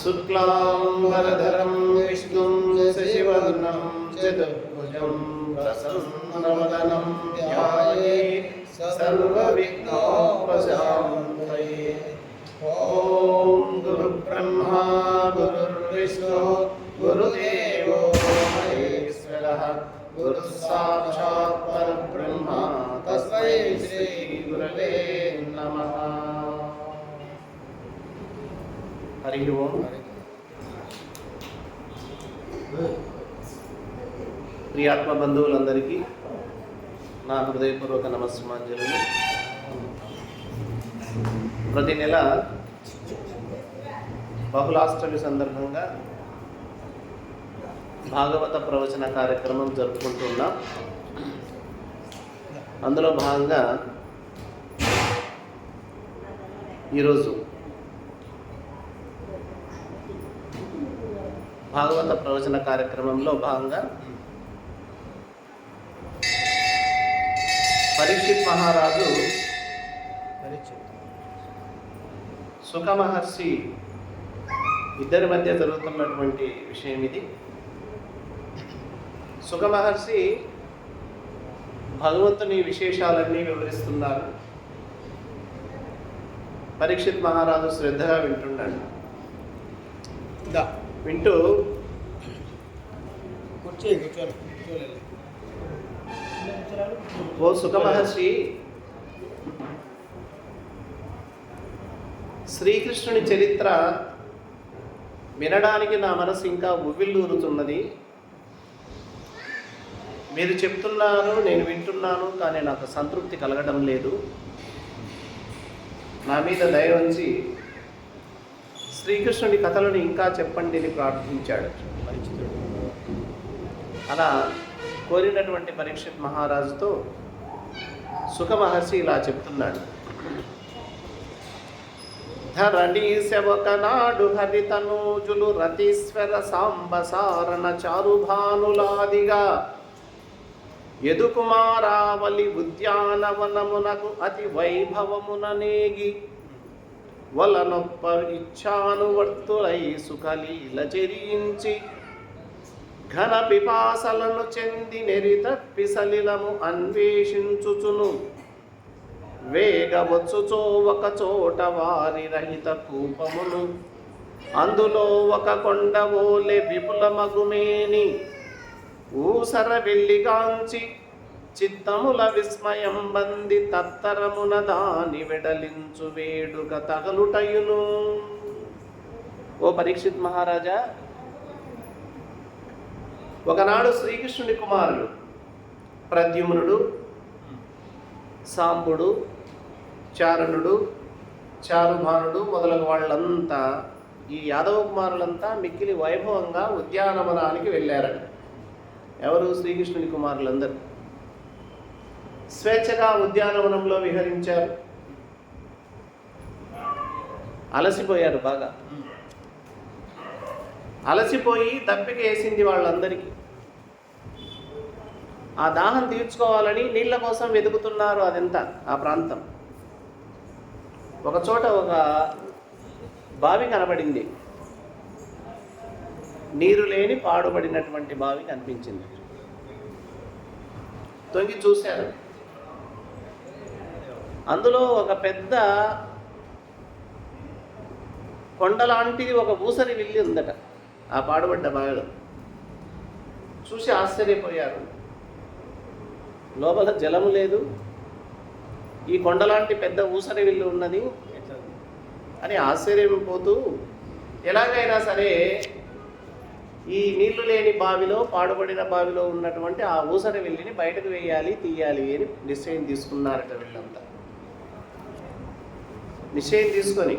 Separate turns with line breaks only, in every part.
शुक्लांबरधरं विष्णुं शशिवर्णं चतुर्भुजं प्रसन्नवदनं ध्यायेत् सर्वविघ्नोपशान्तये। ॐ गुरुब्रह्मा गुरुर्विष्णुः गुरुदेवो महेश्वरः गुरुसाक्षात् परब्रह्म तस्मै श्री गुरवे नमः। हरि ओम। ప్రియాత్మ బంధువులందరికీ నా హృదయపూర్వక నమస్సుమాంజలు. ప్రతి నెల బహుళాష్టమి సందర్భంగా భాగవత ప్రవచన కార్యక్రమం జరుపుకుంటున్నాం. అందులో భాగంగా ఈరోజు భాగవత ప్రవచన కార్యక్రమంలో భాగంగా పరీక్షిత్ మహారాజు సుఖ మహర్షి ఇద్దరి మధ్య జరుగుతున్నటువంటి విషయం ఇది. సుఖ మహర్షి భగవంతుని విశేషాలన్నీ వివరిస్తున్నారు. పరీక్షిత్ మహారాజు శ్రద్ధగా వింటున్నాడు. వింటూ ఓ సుఖ మహర్షి, శ్రీకృష్ణుని చరిత్ర వినడానికి నా మనసు ఇంకా ఉవ్విళ్ళూరుతున్నది. మీరు చెప్తున్నారు, నేను వింటున్నాను, కానీ నాకు సంతృప్తి కలగడం లేదు. నా మీద దయ ఉంచి శ్రీకృష్ణుడి కథలను ఇంకా చెప్పండి అని ప్రార్థించాడు పరీక్షితుడు. అలా కోరినటువంటి పరీక్షిత్ మహారాజుతో సుఖ మహర్షి ఇలా చెప్తున్నాడు. ధరణీశ ఒకనాడు హరితనూజులు రతీశ్వర సాంబసారణ చారుభానులాదిగా యదుకుమారావలి ఉద్యానవనమునకు అతి వైభవమున నేగి వలనొప్ప ఇచ్ఛానువర్తులై సుఖలీల చెరించి ఘన పిపాసలను చెంది నెరితప్పి సలిలము అన్వేషించుచును వేగవచ్చుచో ఒక చోట వారి రహిత కూపమును అందులో ఒక కొండవోలె విపుల మగుమేని ఊసర వెళ్ళిగాంచి చిత్తముల విస్మయం బంది తత్తరమున దాని వెడలించు వేడుక తగలుటయును. ఓ పరీక్షిత్ మహారాజా, ఒకనాడు శ్రీకృష్ణుని కుమారులు ప్రద్యుమ్నుడు, సాంబుడు, చారణుడు, చారుభానుడు మొదలగు వాళ్ళంతా, ఈ యాదవ కుమారులంతా మిక్కిలి వైభవంగా ఉద్యానవనానికి వెళ్ళారట. ఎవరు? శ్రీకృష్ణుని కుమారులందరూ స్వేచ్ఛగా ఉద్యానవనంలో విహరించారు. అలసిపోయారు, బాగా అలసిపోయి దప్పిక వేసింది వాళ్ళందరికీ. ఆ దాహం తీర్చుకోవాలని నీళ్ళ కోసం వెతుకుతున్నారు. అదెంత ఆ ప్రాంతం. ఒకచోట ఒక బావి కనబడింది. నీరు లేని పాడుబడినటువంటి బావి కనిపించింది. తొంగి చూశారు. అందులో ఒక పెద్ద కొండలాంటిది ఒక ఊసరి విల్లి ఉందట ఆ పాడుబడ్డ బావిలో. చూసి ఆశ్చర్యపోయారు. లోపల జలము లేదు, ఈ కొండలాంటి పెద్ద ఊసరి విల్లు ఉన్నది అని ఆశ్చర్యపోతూ, ఎలాగైనా సరే ఈ నీళ్లు లేని బావిలో, పాడుబడిన బావిలో ఉన్నటువంటి ఆ ఊసరి విల్లిని బయటకు వేయాలి, తీయాలి అని నిశ్చయం తీసుకున్నారట. వీళ్ళంతా నిశ్చయం తీసుకొని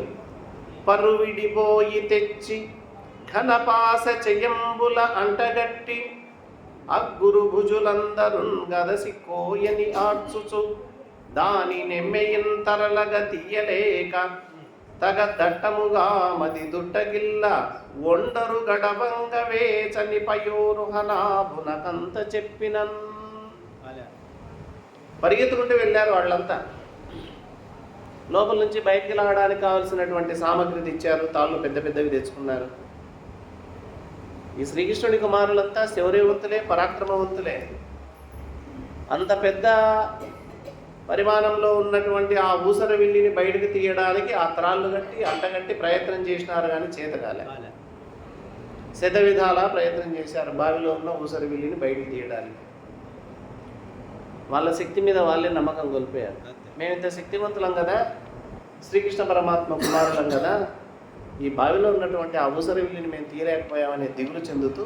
పరువిడిపోయి తెచ్చి ఘనపాస చెయ్యంబుల అంటగట్టి అగ్గురు భుజులందరున్ గదసి కోయని ఆర్చుచు దాని నెమ్మెయిన్ తరలగ తీయలేక తగ దట్టముగా మది దుట్టగిల్ల ఒండరు గడవంగ వేచని పయోరుహనాభునకంత చెప్పినన్. పరిగెత్తుకుంటూ వెళ్ళారు వాళ్ళంతా. లోపల నుంచి బయటికి లాగడానికి కావాల్సినటువంటి సామగ్రి తెచ్చారు, తాళ్ళు పెద్ద పెద్దవి తెచ్చుకున్నారు. ఈ శ్రీకృష్ణుడి కుమారులంతా శౌర్యవంతులే, పరాక్రమవంతులే. అంత పెద్ద పరిమాణంలో ఉన్నటువంటి ఆ ఊసర విల్లిని బయటకు తీయడానికి ఆ త్రాళ్ళు కట్టి అంటగట్టి ప్రయత్నం చేసినారు, కానీ చేతకాలే. శత విధాలా ప్రయత్నం చేశారు బావిలో ఉన్న ఊసర విల్లిని బయటికి తీయడానికి. వాళ్ళ శక్తి మీద వాళ్ళే నమ్మకం కోల్పోయారు. మేము ఇంత శక్తివంతులం కదా, శ్రీకృష్ణ పరమాత్మ కుమారులం కదా, ఈ బావిలో ఉన్నటువంటి ఆ ఊసర విల్లిని మేము తీయలేకపోయామనే దిగులు చెందుతూ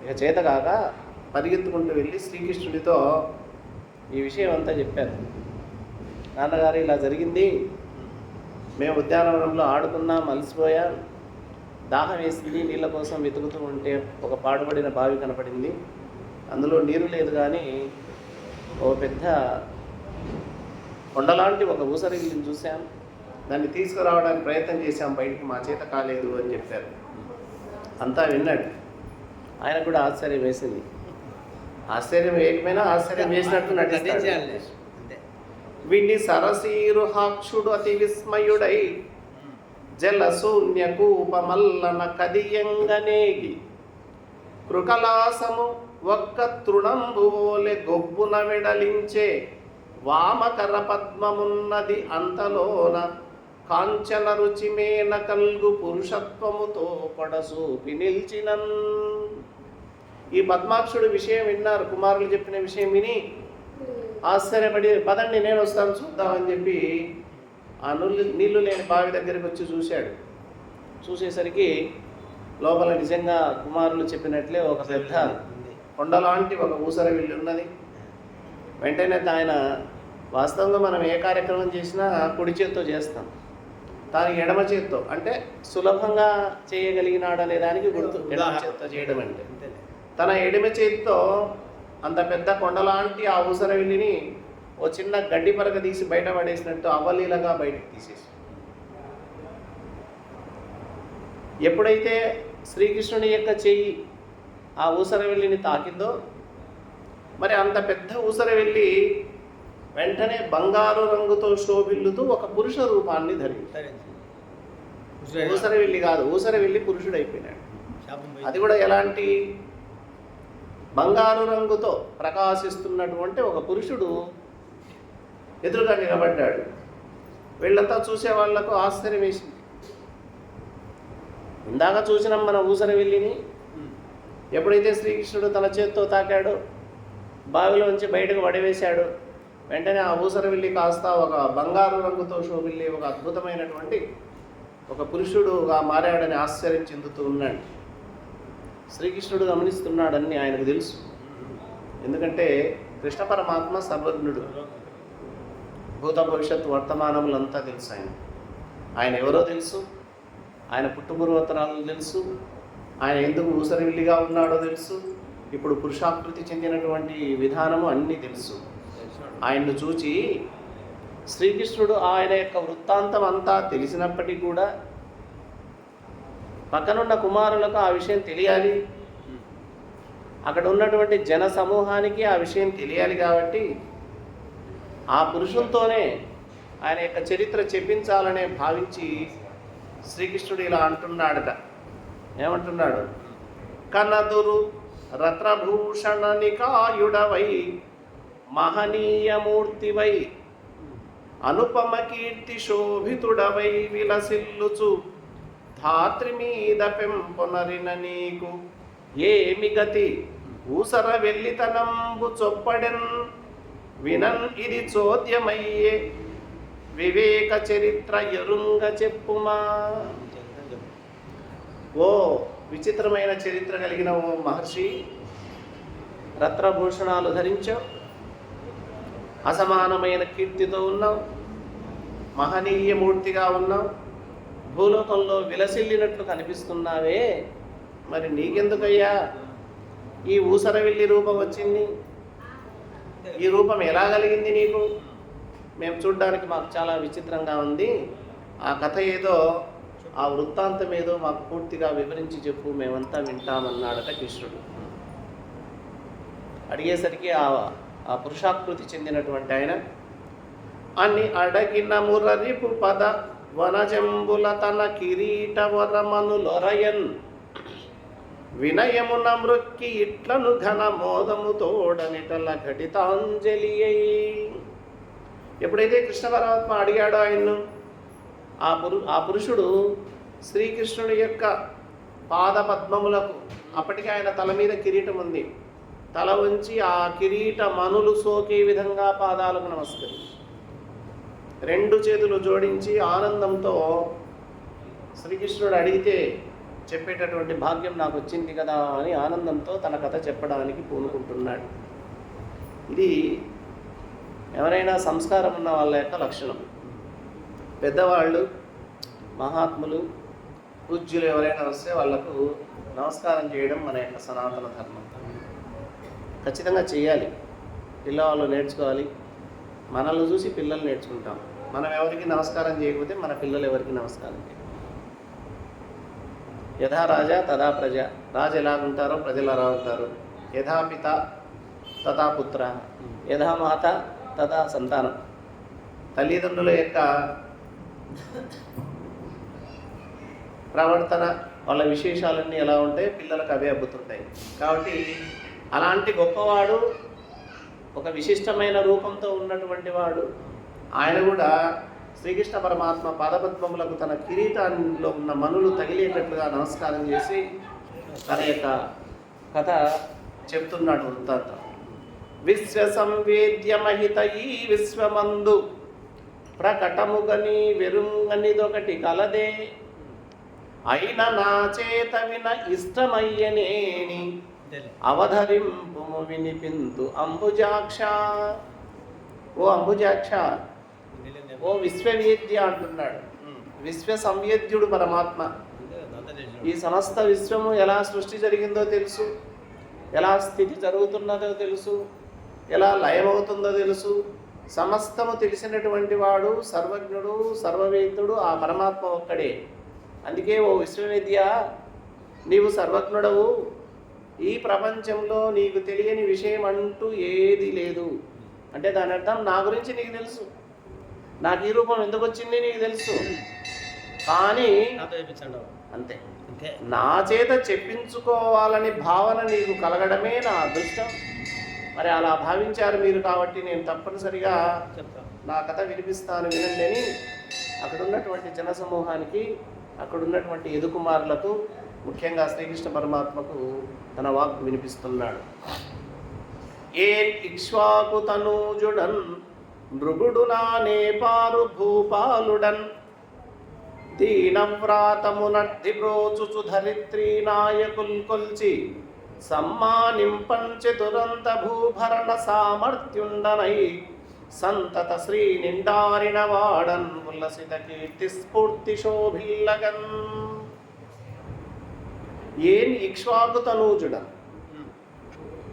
ఇక చేతకాక పరిగెత్తుకుంటూ వెళ్ళి శ్రీకృష్ణుడితో ఈ విషయం అంతా చెప్పారు. నాన్నగారు ఇలా జరిగింది, మేము ఉద్యానవనంలో ఆడుకున్నాం, అలసిపోయాం, దాహం వేసింది, నీళ్ళ కోసం వెతుకుతూ ఉంటే ఒక పాడుపడిన బావి కనపడింది. అందులో నీరు లేదు, కానీ ఓ పెద్ద కొండలాంటి ఒక ఊసర విల్లిని చూసాం, దాన్ని తీసుకురావడానికి ప్రయత్నం చేశాం, బయటికి మా చేత కాలేదు అని చెప్పారు. అంతా విన్నాడు. ఆయన కూడా ఆశ్చర్యం వేసింది. ఆశ్చర్యం వేయకపోయినా ఆశ్చర్యం వేసినట్టు నటించాలి. విని సరసీరుహాక్షుడు అతి విస్మయుడై జలశూన్య కూపమల్లన కదియంగనేగి కృకలాసము ఒక్క తృణంబువోలె గొబ్బున వెడలించే వామకర పద్మమున్నది అంతలోన కాంచన రుచిమేన కల్గు పురుషత్వముతో పొడసూపి నిల్చినన్. ఈ పద్మాక్షుడు విషయం విన్నారు, కుమారులు చెప్పిన విషయం విని ఆశ్చర్యపడి పదండి నేను వస్తాను చూద్దామని చెప్పి ఆ నీళ్లు లేని బావి దగ్గరికి వచ్చి చూశాడు. చూసేసరికి లోపల నిజంగా కుమారులు చెప్పినట్లే ఒక పెద్ద కొండలాంటి ఒక ఊసర విల్లు ఉన్నది. వెంటనే ఆయన, వాస్తవంగా మనం ఏ కార్యక్రమం చేసినా కుడి చేత్తో చేస్తాం, తాను ఎడమ చేత్తో, అంటే సులభంగా చేయగలిగినాడనే దానికి గుర్తు ఎడమ చేత్తో చేయడం. అంటే తన ఎడమ చేతితో అంత పెద్ద కొండలాంటి ఆ ఊసర విల్లిని ఓ చిన్న గడ్డి పరక తీసి బయట పడేసినట్టు అవలీలగా బయటకు తీసేసి, ఎప్పుడైతే శ్రీకృష్ణుని యొక్క చెయ్యి ఆ ఊసర విల్లిని తాకిందో, మరి అంత పెద్ద ఊసర విల్లి వెంటనే బంగారు రంగుతో శోభిల్లుతూ ఒక పురుష రూపాన్ని ధరించాడు. ఊసర విల్లి కాదు, ఊసర విల్లి పురుషుడు అయిపోయినాడు. అది కూడా ఎలాంటి బంగారు రంగుతో ప్రకాశిస్తున్నటువంటి ఒక పురుషుడు ఎదురుగా నిలబడ్డాడు. వీళ్ళంతా చూసే వాళ్లకు ఆశ్చర్యం వేసింది. ఇందాక చూసినాం మన ఊసర విల్లిని, ఎప్పుడైతే శ్రీకృష్ణుడు తన చేత్తో తాకాడో బావిలోంచి బయటకు పడివేశాడు, వెంటనే ఆ ఊసర విల్లి కాస్త ఒక బంగారు రంగుతో శోభిల్లి ఒక అద్భుతమైనటువంటి ఒక పురుషుడుగా మారాడని ఆశ్చర్యం చెందుతూ ఉన్నాడు. శ్రీకృష్ణుడు గమనిస్తున్నాడని ఆయనకు తెలుసు. ఎందుకంటే కృష్ణ పరమాత్మ సర్వజ్ఞుడు, భూత భవిష్యత్తు వర్తమానములంతా తెలుసు. ఆయన ఎవరో తెలుసు, ఆయన పుట్టుపూర్వోత్తరాలు తెలుసు, ఆయన ఎందుకు ఊసరవిల్లిగా ఉన్నాడో తెలుసు, ఇప్పుడు పురుషాకృతి చెందినటువంటి విధానము అన్నీ తెలుసు. ఆయన్ను చూచి శ్రీకృష్ణుడు ఆయన యొక్క వృత్తాంతం అంతా తెలిసినప్పటికీ కూడా పక్కనున్న కుమారులకు ఆ విషయం తెలియాలి, అక్కడ ఉన్నటువంటి జన సమూహానికి ఆ విషయం తెలియాలి. కాబట్టి ఆ పురుషులతోనే ఆయన యొక్క చరిత్ర చెప్పించాలనే భావించి శ్రీకృష్ణుడు ఇలా అంటున్నాడట. ఏమంటున్నాడు? కనదురు రత్నభూషణ నికాయుడవై మహనీయమూర్తివై అనుపమ కీర్తి శోభితుడవై విలసిల్లుచు ధాత్రి మీద పెంపొనరిన నీకు ఏమి గతి ఊసర వెల్లితనంబు చొప్పడెన్ వినన్ ఇది చోద్యమయ్యే వివేక చరిత్ర ఎరుంగ చెప్పుమా. ఓ విచిత్రమైన చరిత్ర కలిగిన ఓ మహర్షి, రత్నభూషణాలు ధరించావు, అసమానమైన కీర్తితో ఉన్నావు, మహనీయమూర్తిగా ఉన్నావు, భూలోకంలో విలసిల్లినట్లు కనిపిస్తున్నావే, మరి నీకెందుకయ్యా ఈ ఊసరవిల్లి రూపం వచ్చింది? ఈ రూపం ఎలా కలిగింది నీకు? మేము చూడ్డానికి మాకు చాలా విచిత్రంగా ఉంది. ఆ కథ ఏదో, ఆ వృత్తాంతం ఏదో మాకు పూర్తిగా వివరించి చెప్పు, మేమంతా వింటామన్నాడట కృష్ణుడు. అడిగేసరికి ఆ పురుషాకృతి చెందినటువంటి ఆయన అని అడగిన మురరిపు పద వనజంబుల తన కిరీట వరమనులొరయన్ వినయమున మృక్కి ఇట్లను ఘన మోదము తోడనిటల ఘటితాంజలి అయి. ఎప్పుడైతే కృష్ణ పరమాత్మ అడిగాడో ఆయన్ను, ఆ పురుషుడు శ్రీకృష్ణుడి యొక్క పాద పద్మములకు, అప్పటికి ఆయన తల మీద కిరీటం ఉంది, తల ఉంచి ఆ కిరీట మనులు సోకే విధంగా పాదాలకు నమస్కరించి 2 చేతులు జోడించి ఆనందంతో శ్రీకృష్ణుడు అడిగితే చెప్పేటటువంటి భాగ్యం నాకు వచ్చింది కదా అని ఆనందంతో తన కథ చెప్పడానికి పూనుకుంటున్నాడు. ఇది ఎవరైనా సంస్కారం ఉన్న వాళ్ళ యొక్క లక్షణం. పెద్దవాళ్ళు, మహాత్ములు, పూజ్యులు ఎవరైనా వస్తే వాళ్లకు నమస్కారం చేయడం మన యొక్క సనాతన ధర్మం. ఖచ్చితంగా చేయాలి. పిల్లవాళ్ళు నేర్చుకోవాలి. మనల్ని చూసి పిల్లలు నేర్చుకుంటాం. మనం ఎవరికి నమస్కారం చేయకపోతే మన పిల్లలు ఎవరికి నమస్కారం చేయాలి. యథా రాజా తథా ప్రజ. రాజు ఎలా ఉంటారో ప్రజలు అలా ఉంటారు. యథా పిత తథా పుత్ర, యథా మాత తథా సంతానం. తల్లిదండ్రుల యొక్క ప్రవర్తన, వాళ్ళ విశేషాలన్నీ ఎలా ఉంటాయి, పిల్లలకు అవే అబ్బుతుంటాయి. కాబట్టి అలాంటి గొప్పవాడు, ఒక విశిష్టమైన రూపంతో ఉన్నటువంటి వాడు, ఆయన కూడా శ్రీకృష్ణ పరమాత్మ పాదపద్మములకు తన కిరీటంలో ఉన్న మనులు తగిలేటట్లుగా నమస్కారం చేసి తన యొక్క కథ చెప్తున్నాడు వృత్తాంతం. విశ్వ సంవేద్యమహిత ఈ విశ్వమందు ప్రకటముగని వెరుంగనిదొకటి కలదే, అయిన నా చేత విన ఇష్టమయ్యనేని అవధరింపు వినిపింతు అంబుజాక్ష. ఓ అంబుజాక్ష, ఓ విశ్వవేద్య అంటున్నాడు. విశ్వ సంవేద్యుడు పరమాత్మ. ఈ సమస్త విశ్వము ఎలా సృష్టి జరిగిందో తెలుసు, ఎలా స్థితి జరుగుతున్నదో తెలుసు, ఎలా లయమవుతుందో తెలుసు. సమస్తము తెలిసినటువంటి వాడు, సర్వజ్ఞుడు, సర్వవేద్యుడు ఆ పరమాత్మ ఒక్కడే. అందుకే ఓ విశ్వవేద్య, నీవు సర్వజ్ఞుడవు. ఈ ప్రపంచంలో నీకు తెలియని విషయం అంటూ ఏది లేదు. అంటే దాని అర్థం నా గురించి నీకు తెలుసు, నాకు ఈ రూపం ఎందుకు వచ్చింది నీకు తెలుసు, కానీ అంతే, నా చేత చెప్పించుకోవాలని భావన నీకు కలగడమే నా అదృష్టం. మరి అలా భావించారు మీరు, కాబట్టి నేను తప్పనిసరిగా నా కథ వినిపిస్తాను, వినండి అని అక్కడ ఉన్నటువంటి జనసమూహానికి, అక్కడ ఉన్నటువంటి యదుకుమారులకు, ముఖ్యంగా శ్రీకృష్ణ పరమాత్మకు తన వాక్ వినిపిస్తున్నాడు. ఏ ఇక్ష్వాకు తనూజుడన్ మృగుడు నానేపారు భూపాలుడన్ దీనవ్రాతము నడ్డి బ్రోచుచు ధరిత్రీ నాయకుల్ కొల్చి సమ్మానింపంచె దురంత భూభరణ సామర్థ్యుండనై సంతత శ్రీ నిండారిన వాడన్ ఉల్లసిత కీర్తి స్ఫూర్తి శోభిల్లగన్. ఏన్ ఇక్ష్వాకు తనూజుడన్.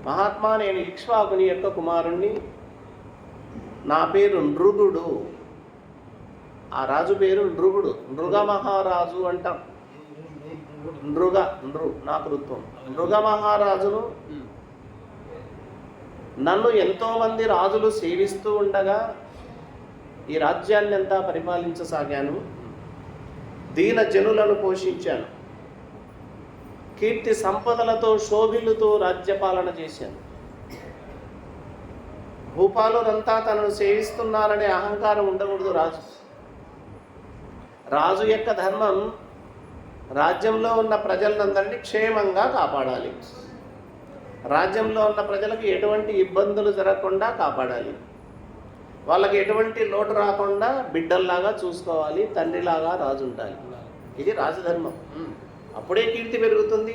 మహాత్మా, నేను ఇక్ష్వాకుని యొక్క కుమారుణ్ణి. నా పేరు నృగుడు. ఆ రాజు పేరు నృగుడు. నృగ మహారాజు అంటాం. నాకృత్వం. నృగ మహారాజును. నన్ను ఎంతోమంది రాజులు సేవిస్తూ ఉండగా ఈ రాజ్యాన్ని అంతా పరిపాలించసాగాను. దీన జనులను పోషించాను. కీర్తి సంపదలతో శోభిల్లుతో రాజ్యపాలన చేశాను. భూపాలురంతా తనను సేవిస్తున్నారనే అహంకారం ఉండకూడదు రాజు. రాజు యొక్క ధర్మం రాజ్యంలో ఉన్న ప్రజలందరినీ క్షేమంగా కాపాడాలి. రాజ్యంలో ఉన్న ప్రజలకు ఎటువంటి ఇబ్బందులు జరగకుండా కాపాడాలి. వాళ్ళకి ఎటువంటి లోటు రాకుండా బిడ్డల్లాగా చూసుకోవాలి. తండ్రిలాగా రాజు ఉండాలి. ఇది రాజధర్మం. అప్పుడే కీర్తి పెరుగుతుంది,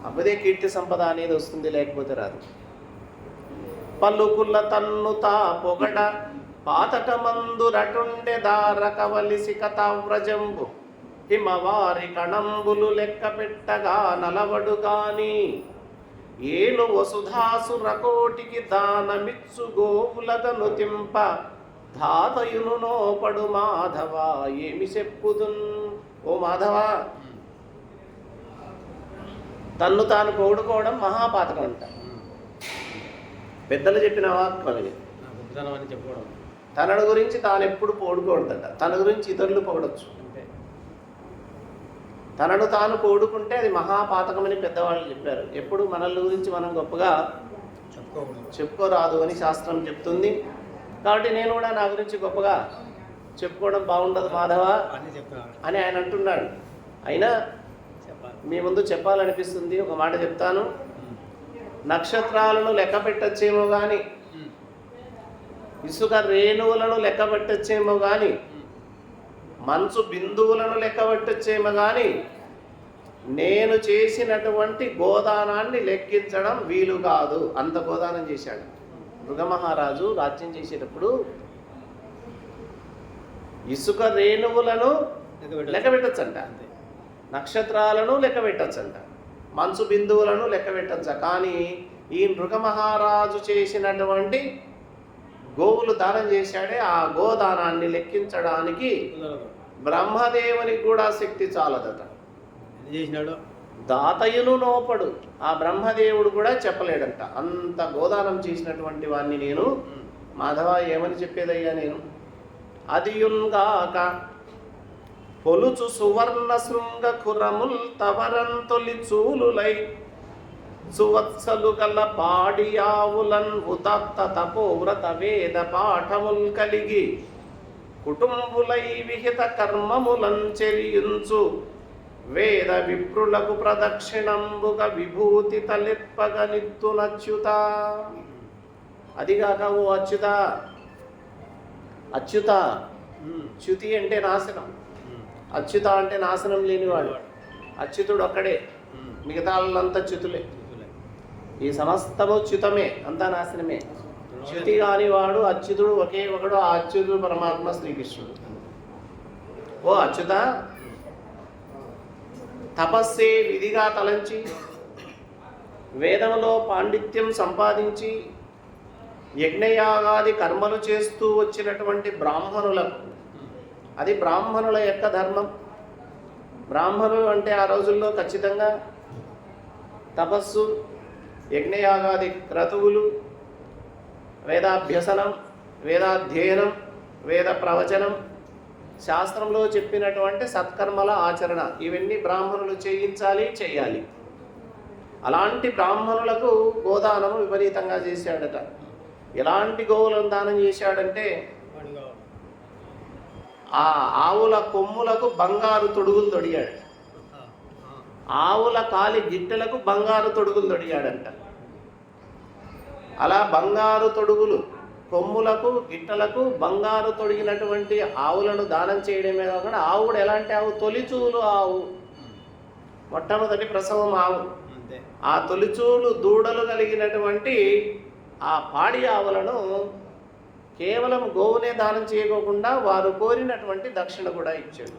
అప్పుడే కీర్తి సంపద అనేది వస్తుంది, లేకపోతే రాదు. పలుకుల తన్ను తా పొగడ పాతట మందు రటుండె దారకవలిసి కథవ్రజంబు హిమవారి కణంబులు లెక్క పెట్టగా నలవడు గాని ఏను వసుధాసు రకోటికి దానమిచ్చు గోవులగను తింప ధాతయును నోపడు మాధవ ఏమి చెప్పుదున్. ఓ మాధవ, తన్ను తాను పొగుడుకోవడం మహాపాతకం అంట. పెద్దలు చెప్పిన వాక్యం ఇది. తనను గురించి తాను ఎప్పుడు పొగడకూడదట. తన గురించి ఇతరులు పొగడొచ్చు. తనను తాను పొగుడుకుంటే అది మహాపాతకమని పెద్దవాళ్ళు చెప్పారు. ఎప్పుడు మనల్ని గురించి మనం గొప్పగా చెప్పుకోరాదు అని శాస్త్రం చెప్తుంది. కాబట్టి నేను కూడా నా గురించి గొప్పగా చెప్పుకోవడం బాగుండదు మాధవ అని ఆయన అంటున్నాడు. అయినా మీ ముందు చెప్పాలనిపిస్తుంది. ఒక మాట చెప్తాను. నక్షత్రాలను లెక్క పెట్టచ్చేమో కానీ, ఇసుక రేణువులను లెక్క పెట్టచ్చేమో కానీ, మంచు బిందువులను లెక్క పెట్టచ్చేమో కానీ, నేను చేసినటువంటి గోదానాన్ని లెక్కించడం వీలు కాదు. అంత గోదానం చేశాడు మృగమహారాజు రాజ్యం చేసేటప్పుడు. ఇసుక రేణువులను లెక్క పెట్టచ్చంట, నక్షత్రాలను లెక్క పెట్టచ్చంట, మంచు బిందువులను లెక్క పెట్టచ్చ. కానీ ఈ మృగమహారాజు చేసినటువంటి గోవులు దానం చేశాడే, ఆ గోదానాన్ని లెక్కించడానికి బ్రహ్మదేవునికి కూడా శక్తి చాలదట. దాతయును నోపడు, ఆ బ్రహ్మదేవుడు కూడా చెప్పలేడంట. అంత గోదానం చేసినటువంటి వాడిని నేను మాధవ ఏమని చెప్పేదయ్యా నేను. అదియున్గాక పొలుచు సువర్ణ శృంగ కురముల్ తవరంతొలి చూలులై సువత్సలు గల పాడియావులన్ ఉదత్త తపోవ్రత వేద పాఠముల్ కలిగి కుటుంబులై విహిత కర్మములన్ చెరియుంచు వేద విప్రులకు ప్రదక్షిణంబుగా విభూతి తలెప్పగ నిత్తునచ్యుత. అదిగాక ఓ అచ్యుత, అచ్యుత చ్యుతి అంటే నాశనం, అచ్యుత అంటే నాశనం లేనివాడు. అచ్యుతుడు ఒక్కడే, మిగతా వాళ్ళంతా చ్యుతులే. ఈ సమస్తము చ్యుతమే, అంతా నాశనమే. చ్యుతి కానివాడు అచ్యుతుడు ఒకే ఒకడు. ఆ అచ్యుతుడు పరమాత్మ శ్రీకృష్ణుడు. ఓ అచ్యుత, తపస్సే విధిగా తలంచి వేదంలో పాండిత్యం సంపాదించి యజ్ఞయాగాది కర్మలు చేస్తూ వచ్చినటువంటి బ్రాహ్మణులకు, అది బ్రాహ్మణుల యొక్క ధర్మం. బ్రాహ్మణులు అంటే ఆ రోజుల్లో ఖచ్చితంగా తపస్సు, యజ్ఞయాగాది క్రతువులు, వేదాభ్యసనం, వేదాధ్యయనం, వేద ప్రవచనం, శాస్త్రంలో చెప్పినటువంటి సత్కర్మల ఆచరణ, ఇవన్నీ బ్రాహ్మణులు చేయాలి. అలాంటి బ్రాహ్మణులకు గోదానము విపరీతంగా చేశాడట. ఎలాంటి గోవులను దానం చేశాడంటే, ఆ ఆవుల కొమ్ములకు బంగారు తొడుగులు తొడిగాడు, ఆవుల కాలి గిట్టెలకు బంగారు తొడుగులు తొడిగాడంట. అలా బంగారు తొడుగులు కొమ్ములకు గిట్టలకు బంగారు తొడిగినటువంటి ఆవులను దానం చేయడమే కాకుండా, ఆవు కూడా ఎలాంటి ఆవు, తొలిచూలు ఆవు, మొట్టమొదటి ప్రసవం ఆవు. ఆ తొలిచూలు దూడలు కలిగినటువంటి ఆ పాడి ఆవులను కేవలం గోవునే దానం చేయకోకుండా వారు కోరినటువంటి దక్షిణ కూడా ఇచ్చాడు.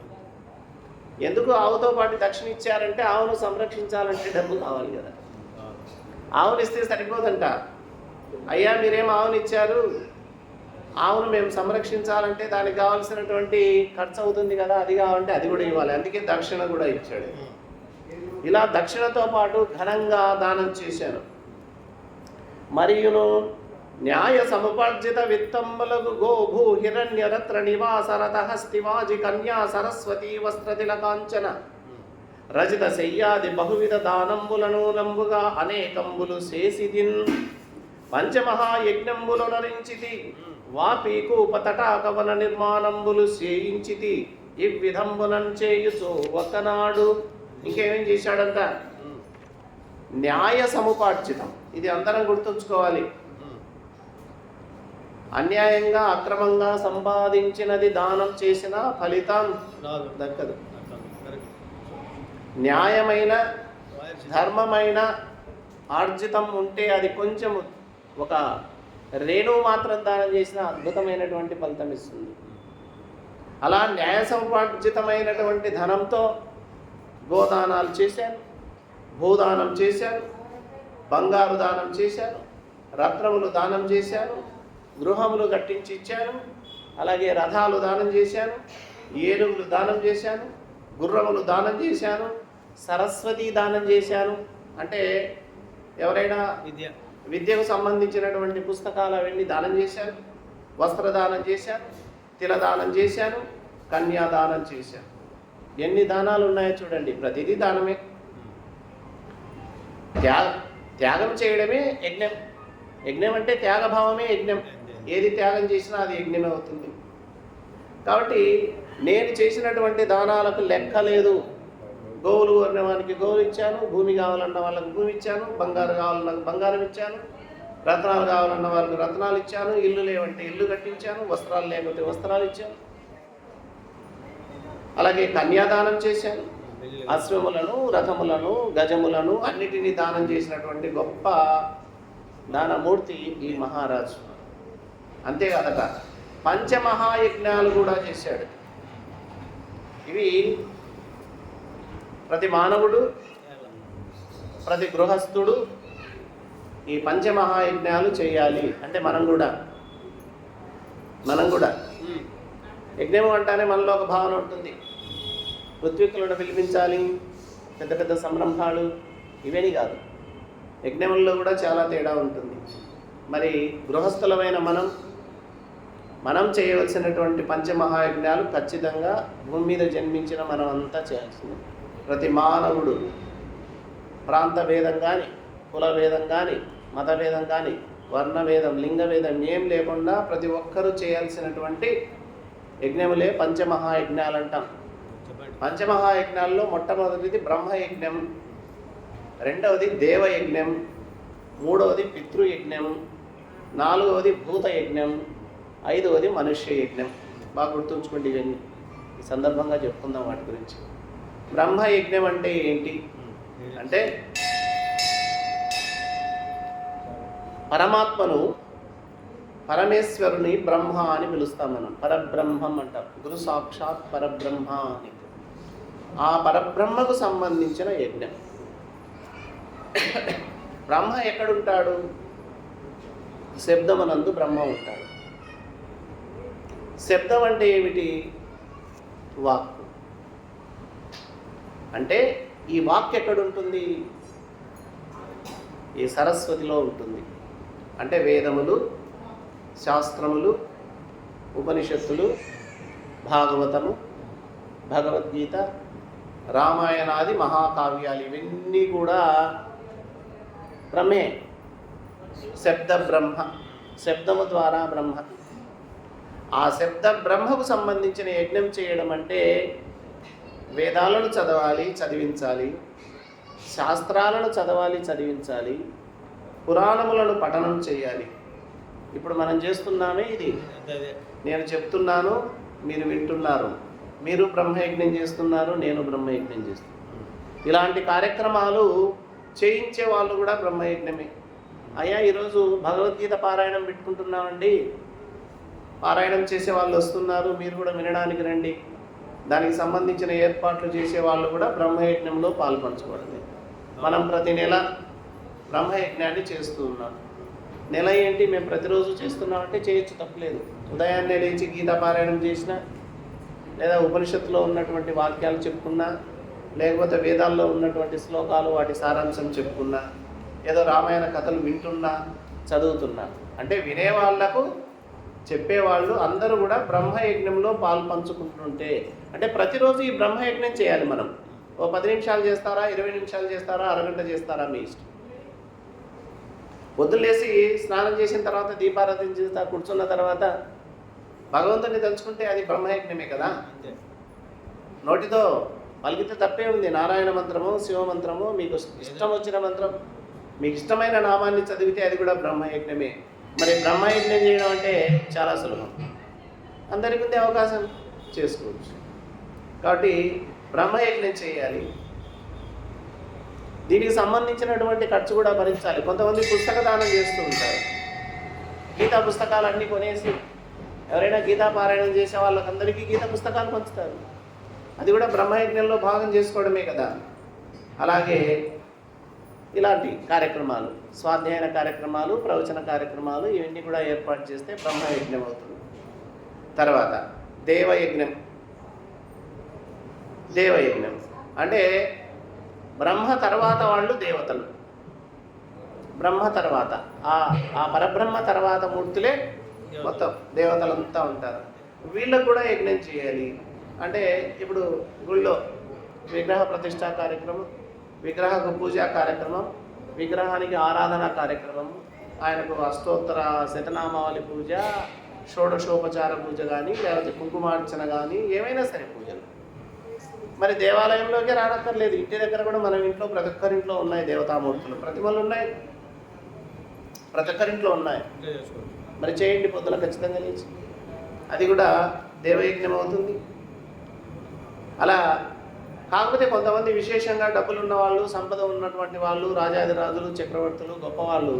ఎందుకు ఆవుతో పాటు దక్షిణ ఇచ్చారంటే, ఆవును సంరక్షించాలంటే డబ్బు కావాలి కదా. ఆవును ఇస్తే సరిపోదంట. అయ్యా మీరేం ఆవును ఇచ్చారు, ఆవును మేము సంరక్షించాలంటే దానికి కావాల్సినటువంటి ఖర్చు అవుతుంది కదా, అది కావాలంటే అది కూడా ఇవ్వాలి. అందుకే దక్షిణ కూడా ఇచ్చాడు. ఇలా దక్షిణతో పాటు ఘనంగా దానం చేశాను. మరియును న్యాయ సముపార్జిత విత్తంబులకు గోభూ హిరణ్య రత్న నివాసరత హస్తివాజి కన్యా సరస్వతీ వస్త్రతిలకాంచన రజిత శయ్యాది బహువిధ దానంబులను నంబుగా అనేకంబులు చేసిదిన్ పంచమహాయజ్ఞంబులు నరించితి వాపీకు ఉపతటాకవన నిర్మాణంబులు చేయించితి ఇవ్విధంబునం చేయుచు ఒకనాడు. ఇంకేమేం చేశాడంట, న్యాయ సముపార్జితం. ఇది అందరం గుర్తుంచుకోవాలి. అన్యాయంగా అక్రమంగా సంపాదించినది దానం చేసిన ఫలితం దక్కదు. న్యాయమైన ధర్మమైన ఆర్జితం ఉంటే అది కొంచెం ఒక రేణువు మాత్రం దానం చేసిన అద్భుతమైనటువంటి ఫలితం ఇస్తుంది. అలా న్యాయ సముపార్జితమైనటువంటి ధనంతో గోదానాలు చేశాను, భూదానం చేశాను, బంగారు దానం చేశాను, రత్నములు దానం చేశాను, గృహములు కట్టించి ఇచ్చాను, అలాగే రథాలు దానం చేశాను, ఏనుగులు దానం చేశాను, గుర్రములు దానం చేశాను, సరస్వతి దానం చేశాను. అంటే ఎవరైనా విద్యకు సంబంధించినటువంటి పుస్తకాలు అవన్నీ దానం చేశాను. వస్త్రదానం చేశాను, తిలదానం చేశాను, కన్యాదానం చేశాను. ఎన్ని దానాలు ఉన్నాయో చూడండి, ప్రతిదీ దానమే. త్యాగం చేయడమే యజ్ఞం. యజ్ఞం అంటే త్యాగభావమే యజ్ఞం. ఏది త్యాగం చేసినా అది యజ్ఞమే అవుతుంది. కాబట్టి నేను చేసినటువంటి దానాలకు లెక్క లేదు. గోవులు కోరిన వానికి గోవులు ఇచ్చాను, భూమి కావాలన్న వాళ్ళకి భూమి ఇచ్చాను, బంగారు కావాలన్న బంగారం ఇచ్చాను, రత్నాలు కావాలన్న వాళ్ళకి రత్నాలు ఇచ్చాను, ఇల్లు లేవంటే ఇల్లు కట్టించాను, వస్త్రాలు లేకపోతే వస్త్రాలు ఇచ్చాను. అలాగే కన్యాదానం చేశాను. అశ్వములను, రథములను, గజములను అన్నిటినీ దానం చేసినటువంటి గొప్ప దానమూర్తి ఈ మహారాజు. అంతేకాదట, పంచమహాయజ్ఞాలు కూడా చేశాడు. ఇవి ప్రతి మానవుడు, ప్రతి గృహస్థుడు ఈ పంచమహాయజ్ఞాలు చేయాలి. అంటే మనం కూడా యజ్ఞం అంటానే మనలో ఒక భావన ఉంటుంది. ఋత్విక్కులను పిలిపించాలి, పెద్ద పెద్ద సంరంభాలు, ఇవేని కాదు. యజ్ఞంలో కూడా చాలా తేడా ఉంటుంది. మరి గృహస్థులమైన మనం చేయవలసినటువంటి పంచమహాయజ్ఞాలు ఖచ్చితంగా భూమి మీద జన్మించిన మనం అంతా చేయాల్సింది. ప్రతి మానవుడు ప్రాంత భేదం కానీ, కుల భేదం కానీ, మత భేదం కానీ, వర్ణభేదం, లింగభేదం ఏం లేకుండా ప్రతి ఒక్కరూ చేయాల్సినటువంటి యజ్ఞములే పంచమహాయజ్ఞాలు అంటాం. పంచమహాయజ్ఞాల్లో మొట్టమొదటిది బ్రహ్మయజ్ఞం, రెండవది దేవయజ్ఞం, మూడవది పితృయజ్ఞం, నాలుగవది భూతయజ్ఞం, ఐదవది మనుష్య యజ్ఞం. బాగా గుర్తుంచుకోండి. ఇవన్నీ ఈ సందర్భంగా చెప్పుకుందాం వాటి గురించి. బ్రహ్మయజ్ఞం అంటే ఏంటి అంటే, పరమాత్మను, పరమేశ్వరుని బ్రహ్మ అని పిలుస్తాం మనం. పరబ్రహ్మం అంటాం. గురు సాక్షాత్ పరబ్రహ్మ అని. ఆ పరబ్రహ్మకు సంబంధించిన యజ్ఞం. బ్రహ్మ ఎక్కడుంటాడు? శబ్దమనందు బ్రహ్మ ఉంటాడు. శబ్దం అంటే ఏమిటి? వాక్. అంటే ఈ వాక్ ఎక్కడుంటుంది? ఈ సరస్వతిలో ఉంటుంది. అంటే వేదములు, శాస్త్రములు, ఉపనిషత్తులు, భాగవతము, భగవద్గీత, రామాయణాది మహాకావ్యాలు ఇవన్నీ కూడా బ్రహ్మే. శబ్ద బ్రహ్మ, శబ్దము ద్వారా బ్రహ్మ. ఆ శబ్ద బ్రహ్మకు సంబంధించిన యజ్ఞం చేయడం అంటే వేదాలను చదవాలి, చదివించాలి, శాస్త్రాలను చదవాలి, చదివించాలి, పురాణములను పఠనం చేయాలి. ఇప్పుడు మనం చేస్తున్నామే ఇది. నేను చెప్తున్నాను, మీరు వింటున్నారు. మీరు బ్రహ్మయజ్ఞం చేస్తున్నారు, నేను బ్రహ్మయజ్ఞం చేస్తున్నాను. ఇలాంటి కార్యక్రమాలు చేయించే వాళ్ళు కూడా బ్రహ్మయజ్ఞమే. అయ్యా ఈరోజు భగవద్గీత పారాయణం పెట్టుకుంటున్నామండి, పారాయణం చేసే వాళ్ళు వస్తున్నారు, మీరు కూడా వినడానికి రండి. దానికి సంబంధించిన ఏర్పాట్లు చేసే వాళ్ళు కూడా బ్రహ్మయజ్ఞంలో పాల్పంచుకోవడమే. మనం ప్రతి నెల బ్రహ్మయజ్ఞాన్ని చేస్తూ ఉన్నాం. నెల ఏంటి, మేము ప్రతిరోజు చేస్తున్నామంటే చేయొచ్చు, తప్పలేదు. ఉదయాన్నే లేచి గీతా పారాయణం చేసినా, లేదా ఉపనిషత్తులో ఉన్నటువంటి వాక్యాలు చెప్పుకున్నా, లేకపోతే వేదాల్లో ఉన్నటువంటి శ్లోకాలు వాటి సారాంశం చెప్పుకున్నా, ఏదో రామాయణ కథలు వింటున్నా, చదువుతున్నా, అంటే వినేవాళ్లకు చెప్పేవాళ్ళు అందరూ కూడా బ్రహ్మయజ్ఞంలో పాల్పంచుకుంటుంటే, అంటే ప్రతిరోజు ఈ బ్రహ్మయజ్ఞం చేయాలి. మనం ఓ 10 నిమిషాలు చేస్తారా, 20 నిమిషాలు చేస్తారా, అరగంట చేస్తారా, మీ ఇష్టం. పొద్దులేసి స్నానం చేసిన తర్వాత దీపారాధన చేస్తా కూర్చున్న తర్వాత భగవంతుని తలుచుకుంటే అది బ్రహ్మయజ్ఞమే కదా. నోటితో పలికితే తప్పే ఉంది. నారాయణ మంత్రము, శివమంత్రము, మీకు ఇష్టం వచ్చిన మంత్రం, మీకు ఇష్టమైన నామాన్ని చదివితే అది కూడా బ్రహ్మయజ్ఞమే. మరి బ్రహ్మయజ్ఞం చేయడం అంటే చాలా సులభం, అందరికీ ఉంది అవకాశం, చేసుకోవచ్చు. కాబట్టి బ్రహ్మయజ్ఞం చేయాలి. దీనికి సంబంధించినటువంటి ఖర్చు కూడా భరించాలి. కొంతమంది పుస్తక దానం చేస్తూ ఉంటారు. గీతా పుస్తకాలన్నీ కొనేసి ఎవరైనా గీతా పారాయణం చేసే వాళ్ళకందరికీ గీత పుస్తకాలు పంచుతారు. అది కూడా బ్రహ్మయజ్ఞంలో భాగం చేసుకోవడమే కదా. అలాగే ఇలాంటి కార్యక్రమాలు, స్వాధ్యాయన కార్యక్రమాలు, ప్రవచన కార్యక్రమాలు, ఇవన్నీ కూడా ఏర్పాటు చేస్తే బ్రహ్మయజ్ఞం అవుతుంది. తర్వాత దేవయజ్ఞం. దేవయజ్ఞం అంటే బ్రహ్మ తర్వాత వాళ్ళు దేవతలు. బ్రహ్మ తర్వాత ఆ పరబ్రహ్మ తర్వాత మూర్తులే మొత్తం దేవతలంతా ఉంటారు. వీళ్ళకు కూడా యజ్ఞం చేయాలి. అంటే ఇప్పుడు గుళ్ళో విగ్రహ ప్రతిష్ఠా కార్యక్రమం, విగ్రహకు పూజా కార్యక్రమం, విగ్రహానికి ఆరాధన కార్యక్రమం, ఆయనకు అష్టోత్తర శతనామావళి పూజ, షోడశోపచార పూజ కానీ, లేకపోతే కుంకుమార్చన కానీ, ఏమైనా సరే పూజలు. మరి దేవాలయంలోకి రానక్కర్లేదు, ఇంటి దగ్గర కూడా మనం ఇంట్లో ప్రతి ఒక్కరింట్లో ఉన్నాయి దేవతామూర్తులు, ప్రతిమలు ఉన్నాయి, ప్రతి ఒక్కరింట్లో ఉన్నాయి. మరి చేయండి పొద్దున ఖచ్చితంగా లేచి, అది కూడా దేవయజ్ఞం అవుతుంది. అలా కాకపోతే కొంతమంది విశేషంగా డబ్బులు ఉన్న వాళ్ళు, సంపద ఉన్నటువంటి వాళ్ళు, రాజాదిరాజులు, చక్రవర్తులు, గొప్పవాళ్ళు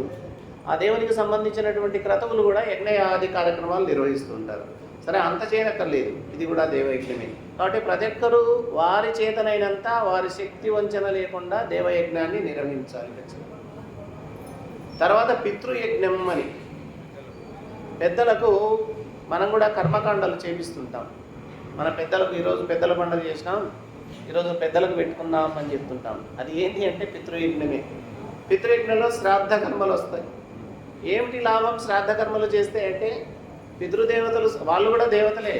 ఆ దేవునికి సంబంధించినటువంటి క్రతువులు కూడా యజ్ఞయాది కార్యక్రమాలు నిర్వహిస్తూ ఉంటారు. సరే, అంత చేయనక్కర్లేదు, ఇది కూడా దేవయజ్ఞమే. కాబట్టి ప్రతి ఒక్కరూ వారి చేతనైనంత, వారి శక్తి వంచన లేకుండా దేవయజ్ఞాన్ని నిర్వహించాలి ఖచ్చితంగా. తర్వాత పితృయజ్ఞం అని, పెద్దలకు మనం కూడా కర్మకాండాలు చేపిస్తుంటాం. మన పెద్దలకు ఈరోజు పెద్దల పండుగ చేసినాం, ఈరోజు పెద్దలకు పెట్టుకున్నాం అని చెప్తుంటాం. అది ఏంటి అంటే పితృయజ్ఞమే. పితృయజ్ఞంలో శ్రాద్ధ కర్మలు వస్తాయి. ఏమిటి లాభం శ్రాద్ధ కర్మలు చేస్తే అంటే, పితృదేవతలు వాళ్ళు కూడా దేవతలే,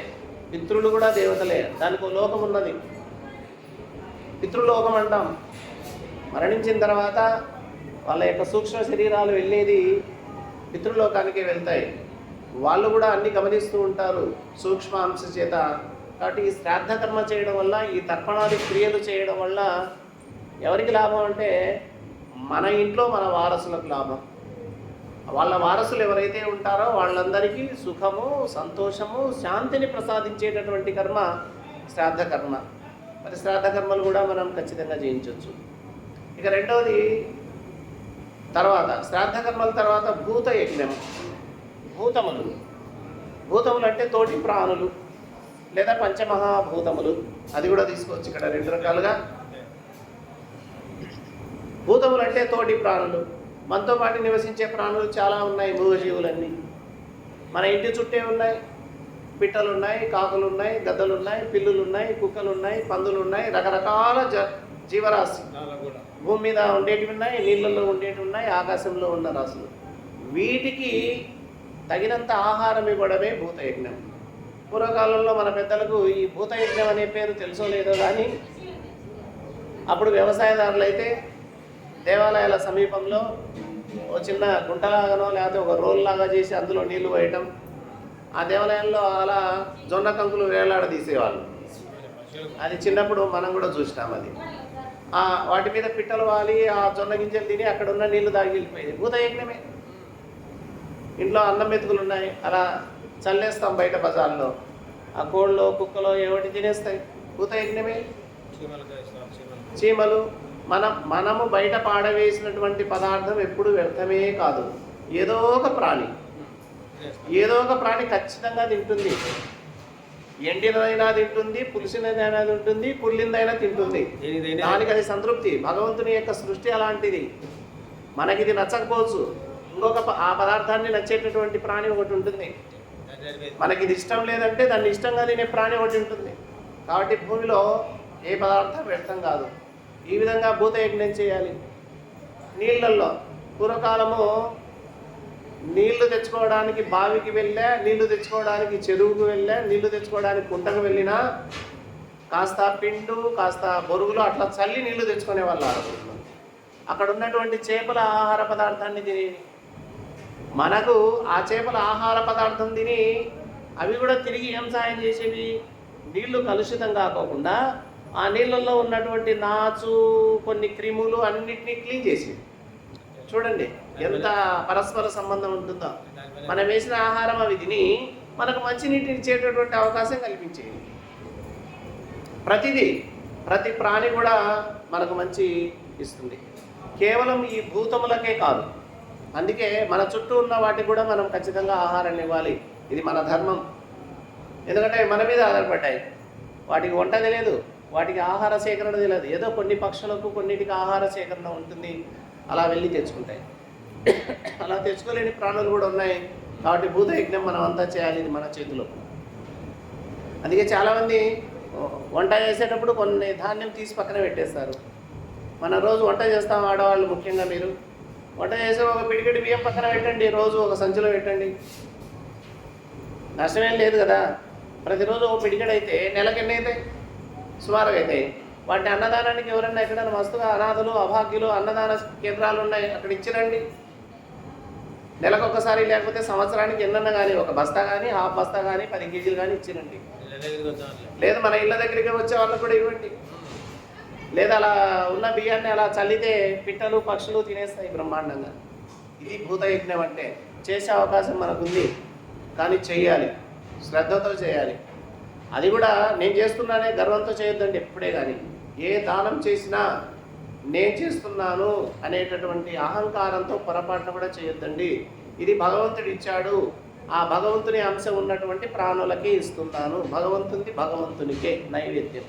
పితృలు కూడా దేవతలే. దానికి ఒక లోకం ఉన్నది, పితృలోకం అంటాం. మరణించిన తర్వాత వాళ్ళ యొక్క సూక్ష్మ శరీరాలు వెళ్ళేది పితృలోకానికి వెళ్తాయి. వాళ్ళు కూడా అన్ని గమనిస్తూ ఉంటారు సూక్ష్మ అంశ చేత. కాబట్టి ఈ శ్రాద్ధ కర్మ చేయడం వల్ల, ఈ తర్పణాది క్రియలు చేయడం వల్ల ఎవరికి లాభం అంటే, మన ఇంట్లో మన వారసులకు లాభం. వాళ్ళ వారసులు ఎవరైతే ఉంటారో వాళ్ళందరికీ సుఖము, సంతోషము, శాంతిని ప్రసాదించేటటువంటి కర్మ శ్రాద్ధ కర్మ. మరి శ్రాద్ధ కర్మలు కూడా మనం ఖచ్చితంగా చేయించవచ్చు. ఇక రెండవది, తర్వాత శ్రాద్ధ కర్మల తర్వాత భూత యజ్ఞం. భూతములు, భూతములు అంటే తోటి ప్రాణులు లేదా పంచమహాభూతములు, అది కూడా తీసుకోవచ్చు ఇక్కడ రెండు రకాలుగా. భూతములు అంటే తోటి ప్రాణులు, మనతో పాటు నివసించే ప్రాణులు చాలా ఉన్నాయి, మూగజీవులన్నీ మన ఇంటి చుట్టే ఉన్నాయి. పిట్టలు ఉన్నాయి, కాకులు ఉన్నాయి, గద్దలు ఉన్నాయి, పిల్లులు ఉన్నాయి, కుక్కలు ఉన్నాయి, పందులు ఉన్నాయి, రకరకాల జీవరాశి భూమి మీద ఉండేటివి ఉన్నాయి, నీళ్ళల్లో ఉండేటివి ఉన్నాయి, ఆకాశంలో ఉన్న రాశులు. వీటికి తగినంత ఆహారం ఇవ్వడమే భూతయజ్ఞం. పూర్వకాలంలో మన పెద్దలకు ఈ భూతయజ్ఞం అనే పేరు తెలుసో లేదో కానీ, అప్పుడు వ్యవసాయదారులు అయితే దేవాలయాల సమీపంలో ఓ చిన్న గుంటలాగానో లేకపోతే ఒక రోల్లాగా చేసి అందులో నీళ్లు పోయటం, ఆ దేవాలయంలో అలా జొన్న కంకులు వేలాడదీసేవాళ్ళు. అది చిన్నప్పుడు మనం కూడా చూసినాం. అది వాటి మీద పిట్టలు వాలి ఆ జొన్న గింజలు తిని అక్కడ ఉన్న నీళ్లు దాగి వెళ్ళిపోయేది. భూతయజ్ఞమే. ఇంట్లో అన్నం మెతుకులు ఉన్నాయి, అలా చల్లేస్తాం బయట బజార్లో, ఆ కోళ్ళు కుక్కలో ఏమిటి తినేస్తాయి, భూతయజ్ఞమే. చీమలు, మనము బయట పాడవేసినటువంటి పదార్థం ఎప్పుడు వ్యర్థమే కాదు. ఏదో ఒక ప్రాణి ఖచ్చితంగా తింటుంది. ఎండినదైనా తింటుంది, పులిసినదైనా తింటుంది, పుల్లిందైనా తింటుంది. దానికి అది సంతృప్తి. భగవంతుని యొక్క సృష్టి అలాంటిది. మనకి ఇది నచ్చకపోవచ్చు, ఇంకొక ఆ పదార్థాన్ని నచ్చేటటువంటి ప్రాణి ఒకటి ఉంటుంది. మనకి ఇది ఇష్టం లేదంటే దాన్ని ఇష్టంగా తినే ప్రాణి ఒకటి ఉంటుంది. కాబట్టి భూమిలో ఏ పదార్థం వ్యర్థం కాదు. ఈ విధంగా భూతయజ్ఞం చేయాలి. నీళ్ళల్లో పూర్వకాలము నీళ్లు తెచ్చుకోవడానికి బావికి వెళ్ళా, నీళ్లు తెచ్చుకోవడానికి చెరువుకు వెళ్ళా, నీళ్లు తెచ్చుకోవడానికి కుంటకు వెళ్ళినా కాస్త పిండు కాస్త బొరుగులు అట్లా చల్లి నీళ్లు తెచ్చుకునే వాళ్ళు. అక్కడ ఉన్నటువంటి చేపల ఆహార పదార్థాన్ని తిని, మనకు ఆ చేపల ఆహార పదార్థం తిని అవి కూడా తిరిగి ఏం సాయం చేసేవి, నీళ్లు కలుషితం కాకోకుండా ఆ నీళ్ళల్లో ఉన్నటువంటి నాచు, కొన్ని క్రిములు అన్నిటినీ క్లీన్ చేసేవి. చూడండి ఎంత పరస్పర సంబంధం ఉంటుందో. మనం వేసిన ఆహారం అవి తిని మనకు మంచినీటిని ఇచ్చేటటువంటి అవకాశం కల్పించేది. ప్రతి ప్రాణి కూడా మనకు మంచి ఇస్తుంది. కేవలం ఈ భూతములకే కాదు, అందుకే మన చుట్టూ ఉన్న వాటికి కూడా మనం ఖచ్చితంగా ఆహారాన్ని ఇవ్వాలి. ఇది మన ధర్మం. ఎందుకంటే మన మీద ఆధారపడ్డాయి. వాటికి వంట తెలియదు, వాటికి ఆహార సేకరణ తెలియదు. ఏదో కొన్ని పక్షులకు కొన్నిటికి ఆహార సేకరణ ఉంటుంది, అలా వెళ్ళి తెచ్చుకుంటాయి. అలా తెచ్చుకోలేని ప్రాణులు కూడా ఉన్నాయి. కాబట్టి భూతయజ్ఞం మనం అంతా చేయాలి, ఇది మన చేతిలో. అందుకే చాలామంది వంట చేసేటప్పుడు కొన్ని ధాన్యం తీసి పక్కన పెట్టేస్తారు. మన రోజు వంట చేస్తాం ఆడవాళ్ళు, ముఖ్యంగా మీరు వంట చేసే ఒక పిడికెడు బియ్యం పక్కన పెట్టండి, రోజు ఒక సంచిలో పెట్టండి. నష్టమేం లేదు కదా. ప్రతిరోజు ఓ పిడికెడైతే నెలకు ఎన్ని అవుతాయి? సుమారుగా అవుతాయి. వాటిని అన్నదానానికి ఎవరన్నా ఎక్కడైనా మస్తుగా అనాథలు అభాగ్యులు అన్నదాన కేంద్రాలు ఉన్నాయి, అక్కడ ఇచ్చిరండి. నెలకు ఒకసారి లేకపోతే సంవత్సరానికి ఎన్నన్నా కానీ ఒక బస్తా కానీ హాఫ్ బస్తా కానీ 10 కేజీలు కానీ ఇచ్చిరండి. లేదు మన ఇళ్ళ దగ్గరికి వచ్చే వాళ్ళకు కూడా ఇవ్వండి. లేదా అలా ఉన్న బియ్యాన్ని అలా చల్లితే పిట్టలు పక్షులు తినేస్తాయి బ్రహ్మాండంగా. ఇది భూతయజ్ఞం అంటే. చేసే అవకాశం మనకుంది, కానీ చెయ్యాలి, శ్రద్ధతో చేయాలి. అది కూడా నేను చేస్తున్నానే గర్వంతో చేయొద్దండి ఎప్పుడే. కానీ ఏ దానం చేసినా నేను చేస్తున్నాను అనేటటువంటి అహంకారంతో పొరపాటున కూడా చేయొద్దండి. ఇది భగవంతుడు ఇచ్చాడు, ఆ భగవంతుని అంశం ఉన్నటువంటి ప్రాణులకి ఇస్తున్నాను, భగవంతునికే నైవేద్యం.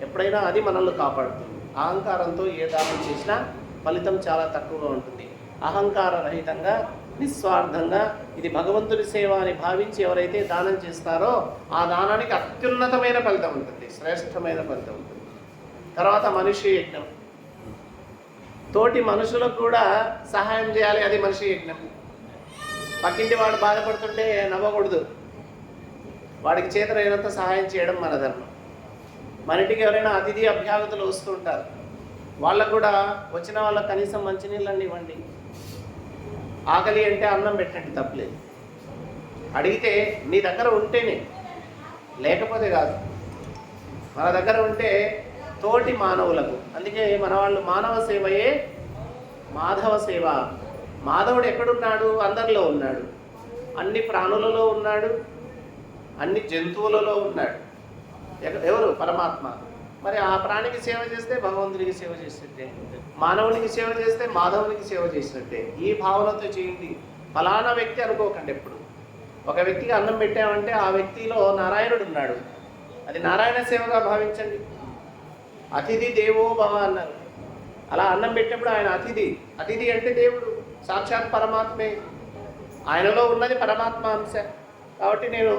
ఎప్పుడైనా అది మనల్ని కాపాడుతుంది. అహంకారంతో ఏ దానం చేసినా ఫలితం చాలా తక్కువగా ఉంటుంది. అహంకార రహితంగా నిస్వార్థంగా ఇది భగవంతుని సేవ అని భావించి ఎవరైతే దానం చేస్తారో ఆ దానానికి అత్యున్నతమైన ఫలితం ఉంటుంది, శ్రేష్టమైన ఫలితం ఉంటుంది. తర్వాత మనిషి యజ్ఞం. తోటి మనుషులకు కూడా సహాయం చేయాలి, అది మనిషి యజ్ఞం. పక్కింటి వాడు బాధపడుతుంటే నవ్వకూడదు, వాడికి చేతనైనంత సహాయం చేయడం మన ధర్మం. మన ఇంటికి ఎవరైనా అతిథి అభ్యాగతులు వస్తూ ఉంటారు, వాళ్ళకు కూడా వచ్చిన వాళ్ళకి కనీసం మంచినీళ్ళని ఇవ్వండి. ఆకలి అంటే అన్నం పెట్టండి, తప్పలేదు. అడిగితే నీ దగ్గర ఉంటేనే, లేకపోతే కాదు. మన దగ్గర ఉంటే తోటి మానవులకు. అందుకే మన వాళ్ళు మానవ సేవయే మాధవ సేవ. మాధవుడు ఎక్కడున్నాడు? అందరిలో ఉన్నాడు, అన్ని ప్రాణులలో ఉన్నాడు, అన్ని జంతువులలో ఉన్నాడు. ఎవరు? పరమాత్మ. మరి ఆ ప్రాణికి సేవ చేస్తే భగవంతునికి సేవ చేసినట్టే, మానవునికి సేవ చేస్తే మాధవునికి సేవ చేసినట్టే. ఈ భావనతో చేయండి. ఫలానా వ్యక్తి అనుకోకండి ఎప్పుడు. ఒక వ్యక్తికి అన్నం పెట్టామంటే ఆ వ్యక్తిలో నారాయణుడు ఉన్నాడు, అది నారాయణ సేవగా భావించండి. అతిథి దేవో భవ అన్నారు. అలా అన్నం పెట్టినప్పుడు ఆయన అతిథి. అతిథి అంటే దేవుడు, సాక్షాత్ పరమాత్మే. ఆయనలో ఉన్నది పరమాత్మ అంశ. కాబట్టి నేను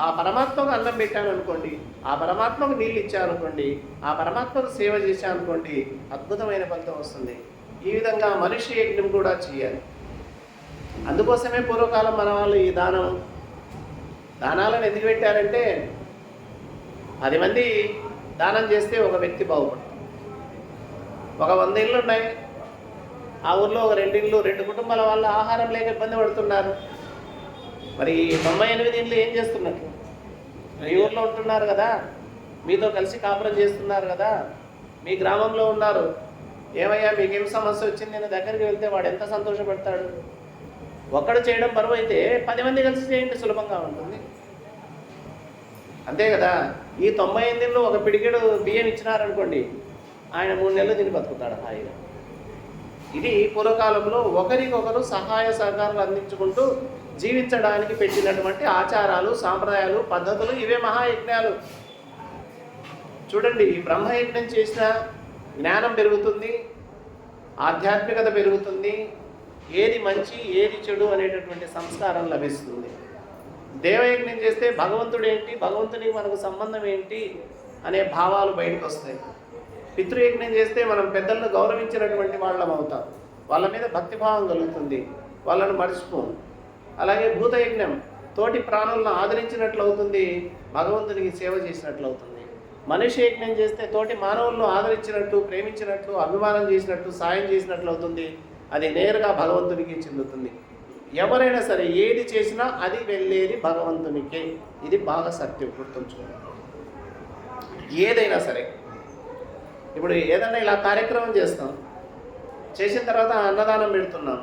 ఆ పరమాత్మకు అన్నం పెట్టాను అనుకోండి, ఆ పరమాత్మకు నీళ్ళు ఇచ్చాను అనుకోండి, ఆ పరమాత్మకు సేవ చేశాను అనుకోండి, అద్భుతమైన ఫలితం వస్తుంది. ఈ విధంగా మనిషి యజ్ఞం కూడా చేయాలి. అందుకోసమే పూర్వకాలం మన వాళ్ళు ఈ దానాలను ఎందుకు పెట్టారంటే 10 మంది దానం చేస్తే ఒక వ్యక్తి బాగుపడతాడు. ఒక 100 ఇళ్ళు ఉన్నాయి, ఆ ఊర్లో ఒక 2 ఇళ్ళు, 2 కుటుంబాల వాళ్ళు ఆహారం లేక ఇబ్బంది పడుతున్నారు. మరి 98 ఇళ్ళు ఏం చేస్తున్నట్లు? మీ ఊర్లో ఉంటున్నారు కదా, మీతో కలిసి కాపురం చేస్తున్నారు కదా, మీ గ్రామంలో ఉన్నారు. ఏమయ్యా మీకేం సమస్య వచ్చింది నేను దగ్గరికి వెళ్తే వాడు ఎంత సంతోషపడతాడు. ఒక్కడు చేయడం బరువు అయితే 10 మంది కలిసి చేయండి, సులభంగా ఉంటుంది. అంతే కదా. ఈ 98 ఇళ్ళు ఒక పిడికెడు బియ్యం ఇచ్చినారనుకోండి, ఆయన 3 నెలలు తిని బతుకుతాడు హాయిగా. ఇది పూర్వకాలంలో ఒకరికొకరు సహాయ సహకారాలు అందించుకుంటూ జీవించడానికి పెట్టినటువంటి ఆచారాలు, సాంప్రదాయాలు, పద్ధతులు. ఇవే మహాయజ్ఞాలు. చూడండి, ఈ బ్రహ్మయజ్ఞం చేసిన జ్ఞానం పెరుగుతుంది, ఆధ్యాత్మికత పెరుగుతుంది, ఏది మంచి ఏది చెడు అనేటటువంటి సంస్కారం లభిస్తుంది. దేవయజ్ఞం చేస్తే భగవంతుడు ఏంటి, భగవంతునికి మనకు సంబంధం ఏంటి అనే భావాలు బయటకు వస్తాయి. పితృయజ్ఞం చేస్తే మనం పెద్దలను గౌరవించినటువంటి వాళ్ళం అవుతాం, వాళ్ళ మీద భక్తిభావం కలుగుతుంది, వాళ్ళను మర్చిపోం. అలాగే భూతయజ్ఞం తోటి ప్రాణులను ఆదరించినట్లు అవుతుంది, భగవంతునికి సేవ చేసినట్లు అవుతుంది. మనిషి యజ్ఞం చేస్తే తోటి మానవులను ఆదరించినట్టు, ప్రేమించినట్లు, అభిమానం చేసినట్టు, సాయం చేసినట్లు అవుతుంది. అది నేరుగా భగవంతునికి చెందుతుంది. ఎవరైనా సరే ఏది చేసినా అది వెళ్ళేది భగవంతునికే. ఇది బాగా సత్యం, గుర్తుంచుకోండి. ఏదైనా సరే, ఇప్పుడు ఏదైనా ఇలా కార్యక్రమం చేస్తాం, చేసిన తర్వాత అన్నదానం పెడుతున్నాం,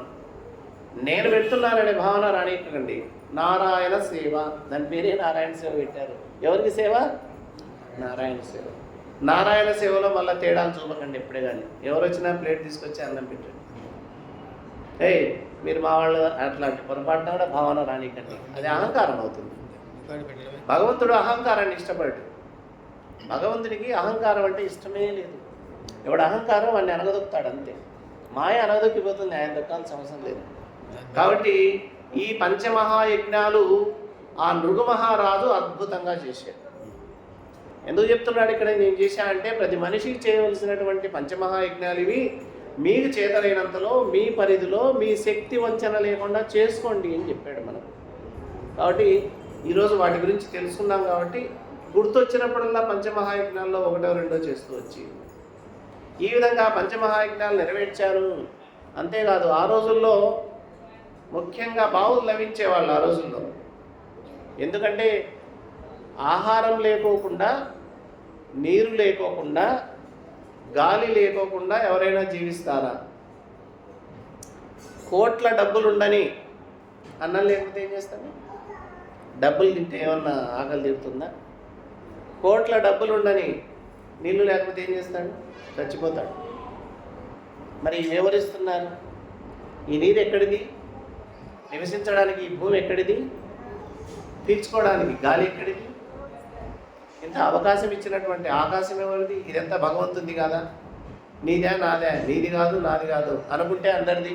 నేను పెడుతున్నాననే భావన రానివ్వకండి. నారాయణ సేవ, దాని పేరే నారాయణ సేవ పెట్టారు. ఎవరికి సేవ? నారాయణ సేవ. నారాయణ సేవలో మళ్ళీ తేడాలు చూపకండి ఎప్పుడే. కానీ ఎవరు వచ్చినా ప్లేట్ తీసుకొచ్చి అన్నం పెట్టండి. మీరు మా వాళ్ళు అట్లాంటి పొరపాటున కూడా భావన రానికండి, అది అహంకారం అవుతుంది. భగవంతుడు అహంకారాన్ని ఇష్టపడ్డాడు. భగవంతుడికి అహంకారం అంటే ఇష్టమే లేదు. ఎవడు అహంకారం వాడిని అనగదొక్కుతాడు, అంతే. మాయ అనగదొక్కిపోతుంది, ఆయన దొక్కాల్సిన అవసరం లేదు. కాబట్టి ఈ పంచమహాయజ్ఞాలు ఆ నృగు మహారాజు అద్భుతంగా చేశాడు. ఎందుకు చెప్తున్నాడు ఇక్కడ నేను చేశా అంటే, ప్రతి మనిషికి చేయవలసినటువంటి పంచమహాయజ్ఞాలు ఇవి. మీకు చేతనైనంతలో, మీ పరిధిలో, మీ శక్తి వంచన లేకుండా చేసుకోండి అని చెప్పాడు మనకు. కాబట్టి ఈరోజు వాటి గురించి తెలుసుకున్నాం కాబట్టి గుర్తొచ్చినప్పుడల్లా పంచమహాయజ్ఞాల్లో ఒకటో రెండో చేస్తూ వచ్చి ఈ విధంగా పంచమహాయజ్ఞాలు నెరవేర్చారు. అంతేకాదు ఆ రోజుల్లో ముఖ్యంగా బావులు లభించేవాళ్ళు ఆ రోజుల్లో. ఎందుకంటే ఆహారం లేకోకుండా, నీరు లేకోకుండా, గాలి లేకోకుండా ఎవరైనా జీవిస్తారా? కోట్ల డబ్బులుండని అన్నం లేకపోతే ఏం చేస్తాను? డబ్బులు తింటే ఏమన్నా ఆకలి తీరుతుందా? కోట్ల డబ్బులుండని నీళ్ళు లేకపోతే ఏం చేస్తాడు? చచ్చిపోతాడు. మరి ఎవరిస్తున్నారు? ఈ నీరు ఎక్కడిది? నివసించడానికి ఈ భూమి ఎక్కడిది? పీల్చుకోవడానికి గాలి ఎక్కడిది? ఇంత అవకాశం ఇచ్చినటువంటి ఆకాశం ఎవరిది? ఇదంతా భగవంతుడిది కాదా? నీదే నాదే, నీది కాదు నాది కాదు అనుకుంటే అందరిది,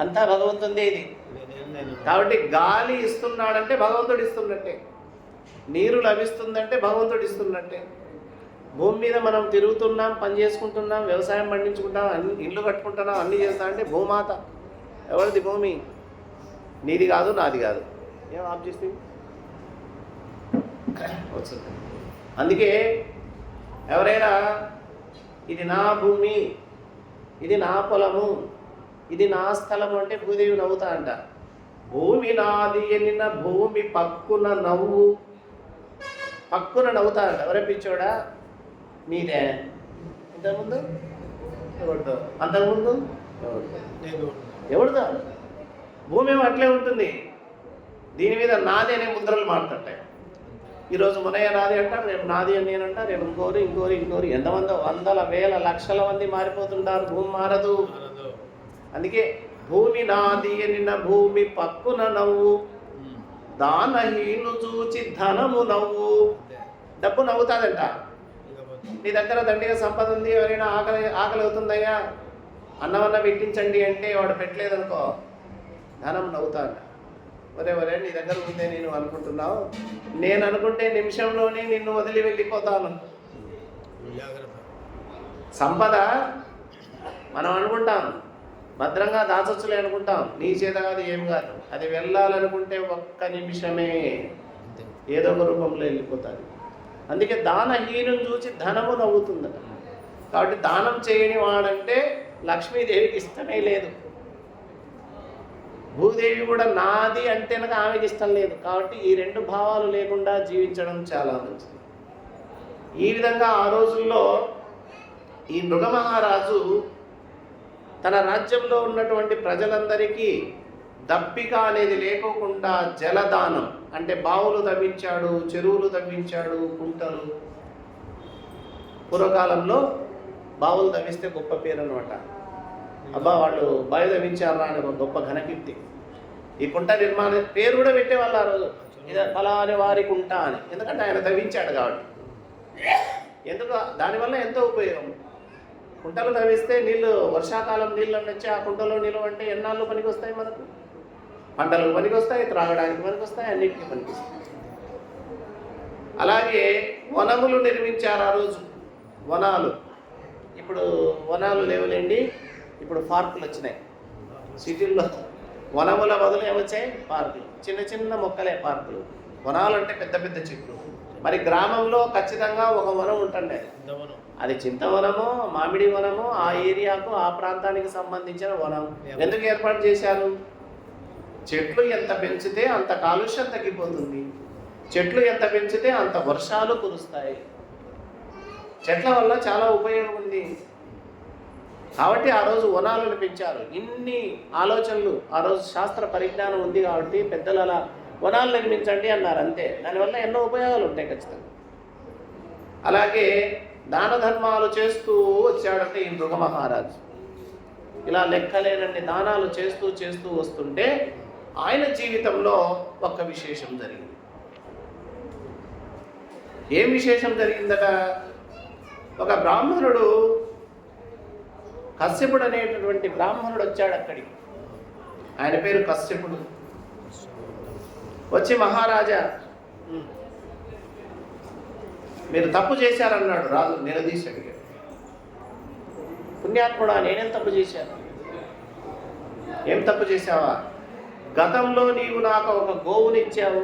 అంతా భగవంతుడిదే ఇది. కాబట్టి గాలి ఇస్తున్నాడంటే భగవంతుడు ఇస్తున్నట్టే, నీరు లభిస్తుందంటే భగవంతుడు ఇస్తున్నట్టే. భూమి మీద మనం తిరుగుతున్నాం, పని చేసుకుంటున్నాం, వ్యవసాయం పండించుకుంటాం, అన్ని ఇల్లు కట్టుకుంటున్నాం, అన్నీ చేస్తామంటే భూమాత. ఎవరిది భూమి? నీది కాదు నాది కాదు. ఏం ఆఫ్ చేస్తే వచ్చింది. అందుకే ఎవరైనా ఇది నా భూమి, ఇది నా పొలము, ఇది నా స్థలము అంటే భూదేవి నవ్వుతా అంట. భూమి నాది నిన్న భూమి పక్కున నవ్వు, పక్కున నవ్వుతా అంట. ఎవరే పిచ్చోడా? నీదే. ఇంతకుముందు ఎవరితో? అంతకుముందు ఎవరితో? భూమి ఏమో అట్లే ఉంటుంది. దీని మీద నాది అనే ముద్రలు మారుతుంటాయి. ఈరోజు మునయ్య నాది అంటారు, రేపు నాది అని నేనంట, రేపు ఇంకోరు ఎంతమందో వందల వేల లక్షల మంది మారిపోతుంటారు. భూమి మారదు. అందుకే భూమి నాది నిన్న భూమి పక్కున నవ్వు, దానహీను చూచి ధనము నవ్వు. డబ్బు నవ్వుతాదంట. నీ దగ్గర దండిగా సంపద ఉంది, ఎవరైనా ఆకలి అవుతుందయ్యా అన్నమన్న పెట్టించండి అంటే వాడు పెట్టలేదనుకో, ధనం నవ్వుతాడు. ఒరే నీ దగ్గర ఉందే నేను అనుకుంటున్నావు, నేను అనుకుంటే నిమిషంలోనే నిన్ను వదిలి వెళ్ళిపోతాను. సంపద మనం అనుకుంటాం భద్రంగా దాచొచ్చులే అనుకుంటాం, నీ చేత కాదు, ఏం కాదు. అది వెళ్ళాలనుకుంటే ఒక్క నిమిషమే ఏదో ఒక రూపంలో వెళ్ళిపోతుంది. అందుకే దానహీనం చూసి ధనము నవ్వుతుందట. కాబట్టి దానం చేయని వాడంటే లక్ష్మీదేవికి ఇష్టమే లేదు. భూదేవి కూడా నాది అంటే ఆమెకి ఇష్టం లేదు. కాబట్టి ఈ రెండు భావాలు లేకుండా జీవించడం చాలా మంచిది. ఈ విధంగా ఆ రోజుల్లో ఈ మృగమహారాజు తన రాజ్యంలో ఉన్నటువంటి ప్రజలందరికీ దప్పిక అనేది లేకోకుండా జలదానం అంటే బావులు తవ్వించాడు, చెరువులు తవ్వించాడు, కుంటలు. పూర్వకాలంలో బావులు తవ్విస్తే గొప్ప పేరు అనమాట. అబ్బా వాళ్ళు బావి తవ్వించారా అని ఒక గొప్ప ఘనకీర్తి. ఈ కుంట నిర్మాణ పేరు కూడా పెట్టేవాళ్ళు ఆ రోజు, ఇది ఫలాని వారి కుంట అని. ఎందుకంటే ఆయన తవ్వించాడు కాబట్టి. ఎందుకు? దానివల్ల ఎంతో ఉపయోగం. కుంటలు తవ్విస్తే నీళ్ళు, వర్షాకాలం నీళ్ళు వచ్చి ఆ కుంటలో నిలువ అంటే ఎన్నాళ్ళు పనికి వస్తాయి మనకు? పంటలకు పనికి వస్తాయి, త్రాగడానికి పనికి వస్తాయి, అన్నిటికీ పనికి వస్తాయి. అలాగే వనములు నిర్మించారు ఆ రోజు. వనాలు, ఇప్పుడు వనాలు లేవులేండి, ఇప్పుడు పార్కులు వచ్చినాయి. సిటీల్లో వనముల బదులు ఏమొచ్చాయి? పార్కులు. చిన్న చిన్న మొక్కలే పార్కులు. వనాలు అంటే పెద్ద పెద్ద చెట్లు. మరి గ్రామంలో ఖచ్చితంగా ఒక వనం ఉంటుండే. అది చింతవనమో మామిడి వనమో ఆ ఏరియాకు ఆ ప్రాంతానికి సంబంధించిన వనం. ఎందుకు ఏర్పాటు చేశారు? చెట్లు ఎంత పెంచితే అంత కాలుష్యం తగ్గిపోతుంది, చెట్లు ఎంత పెంచితే అంత వర్షాలు కురుస్తాయి. చెట్ల వల్ల చాలా ఉపయోగం ఉంది. కాబట్టి ఆ రోజు వనాలను పెంచారు. ఇన్ని ఆలోచనలు ఆ రోజు శాస్త్ర పరిజ్ఞానం ఉంది కాబట్టి పెద్దలు అలా వనాలు నిర్మించండి అన్నారు, అంతే. దానివల్ల ఎన్నో ఉపయోగాలు ఉంటాయి ఖచ్చితంగా. అలాగే దాన ధర్మాలు చేస్తూ వచ్చాడంటే ఈ మృగమహారాజు. ఇలా లెక్కలేనన్ని దానాలు చేస్తూ చేస్తూ వస్తుంటే ఆయన జీవితంలో ఒక విశేషం జరిగింది. ఏం విశేషం జరిగిందట? ఒక బ్రాహ్మణుడు, కశ్యపుడు అనేటటువంటి బ్రాహ్మణుడు వచ్చాడు అక్కడికి. ఆయన పేరు కశ్యపుడు. వచ్చి మహారాజా మీరు తప్పు చేశారన్నాడు. రాజు నిలదీసి అడిగాడు. పుణ్యాత్ముడా, నేనేం తప్పు చేశాను? ఏం తప్పు చేశావా? గతంలో నీవు నాకు ఒక గోవునిచ్చావు,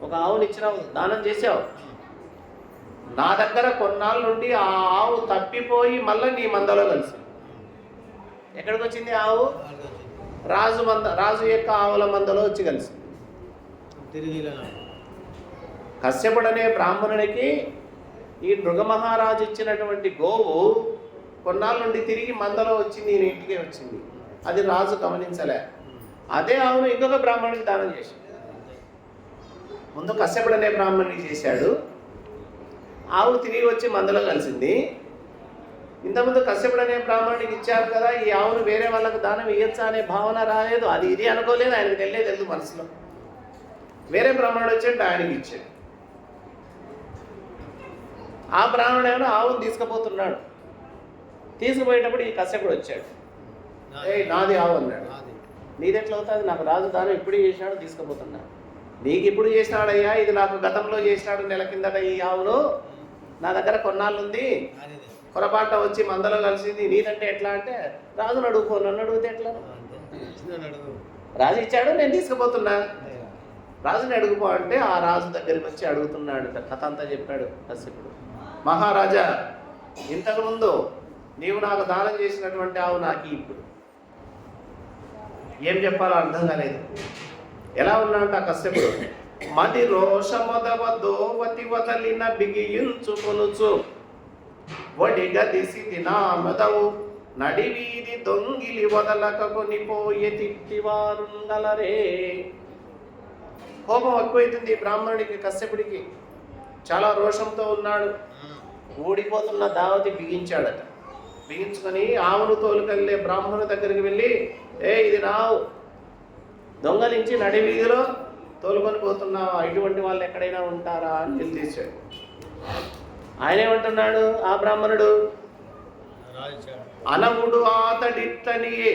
ఒక ఆవునిచ్చినావు, దానం చేసావు. నా దగ్గర కొన్నాళ్ళ నుండి ఆ ఆవు తప్పిపోయి మళ్ళీ నీ మందలో కలిసి ఎక్కడికి వచ్చింది? ఆవు రాజు యొక్క ఆవుల మందలో వచ్చి కలిసింది. కశ్యపుడనే బ్రాహ్మణుడికి ఈ మృగమహారాజు ఇచ్చినటువంటి గోవు కొన్నాళ్ళ నుండి తిరిగి మందలో వచ్చింది, ఈయన ఇంటికే వచ్చింది. అది రాజు గమనించలే. అదే ఆవును ఇంకొక బ్రాహ్మణుడికి దానం చేశాడు. ముందు కశ్యపుడనే బ్రాహ్మణుడికి చేశాడు, ఆవు తిరిగి వచ్చి మందలో కలిసింది. ఇంతకుముందు కశ్యపుడనే బ్రాహ్మణుడికి ఇచ్చారు కదా, ఈ ఆవును వేరే వాళ్ళకు దానం ఇయ్యచ్చా అనే భావన రాలేదు. అది ఇది అనుకోలేదు, ఆయనకు తెలియదు మనసులో. వేరే బ్రాహ్మణుడు వచ్చాడు, ఆయనకి ఇచ్చాడు. ఆ బ్రాహ్మణుడు ఏమైనా ఆవును తీసుకుపోతున్నాడు. తీసుకుపోయేటప్పుడు ఈ కశ్యపుడు వచ్చాడు, నాది ఆవు అన్నాడు. నీదెట్లా అవుతుంది? నాకు రాజు దానం ఇప్పుడు చేసినాడు, తీసుకుపోతున్నాడు. నీకు ఇప్పుడు చేసినాడయ్యా, ఇది నాకు గతంలో చేసినాడు, నెల కిందట ఈ ఆవును నా దగ్గర కొన్నాళ్ళు ఉంది, పొరపాట వచ్చి మందలో కలిసింది. నీదంటే ఎట్లా అంటే, రాజును అడుగుకో, నన్ను అడిగితే ఎట్లా? రాజు ఇచ్చాడు, నేను తీసుకుపోతున్నా, రాజుని అడుగుపో అంటే ఆ రాజు దగ్గరికి వచ్చి అడుగుతున్నాడు. కథ అంతా చెప్పాడు కశ్యపుడు. మహారాజా, ఇంతకుముందు నీవు నాకు దానం చేసినటువంటి ఆవు నాకు ఇప్పుడు ఏం చెప్పాలో అర్థం కాలేదు. ఎలా ఉన్నాడంట కశ్యపుడు? మది రోషమొదవ దోవతి వదలిన బిగియించుకొనుచు వడిగదిసి దినా మదవు నడివీధి దొంగిలి వదలక కొనిపోయే తిట్టివారుంగలరే. కోపం ఎక్కువైతుంది బ్రాహ్మణుడికి, కశ్యపుడికి. చాలా రోషంతో ఉన్నాడు. ఊడిపోతున్న దావతి బిగించాడట. బిగించుకొని ఆవును తోలుకెళ్ళే బ్రాహ్మణుడి దగ్గరికి వెళ్ళి, ఇది నావు దొంగలించి నడి వీధిలో తోలుకొని పోతున్నావు, ఇటువంటి వాళ్ళు ఎక్కడైనా ఉంటారా అని నిలదీశాడు. ఆయన ఏమంటున్నాడు ఆ బ్రాహ్మణుడు? అనవుడు ఆతడిట్లనియే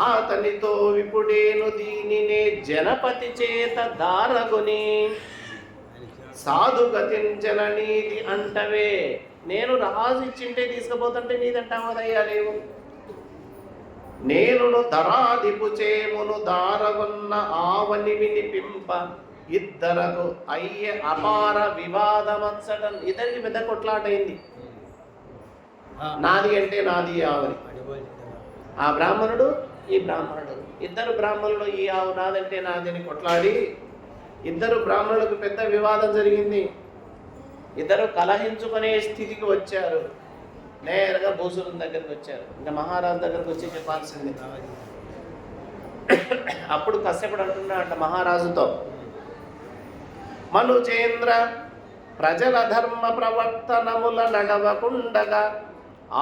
ఆతనితో విపుడేను దీనినే జనపతి చేత దారగుని సాధు గతించన నీది అంటవే. నేను రాజు ఇచ్చింటే తీసుకుపోతుంటే నీదంటావదయ్యా లేవు. నేనును ధరాదిపు చేమును దారగొన్న ఆవని వినిపింప ఇద్దరకు అయ్యే అపార వివాదమత్సటం. ఇద్దరికి పెద్ద కొట్లాటైంది. నాది అంటే నాది ఆవని. ఆ బ్రాహ్మణుడు ఈ బ్రాహ్మణుడు, ఇద్దరు బ్రాహ్మణులు ఈ ఆవు నాదంటే నాదని కొట్లాడి ఇద్దరు బ్రాహ్మణులకు పెద్ద వివాదం జరిగింది. ఇద్దరు కలహించుకునే స్థితికి వచ్చారు. నేరుగా భూసురుని దగ్గరికి వచ్చారు. ఇంకా మహారాజు దగ్గరికి వచ్చి చెప్పాల్సింది. అప్పుడు కశ్యపుడు అంటున్నాడు మహారాజుతో, మనుజేంద్ర ప్రజల ధర్మ ప్రవర్తనముల నడవకుండగా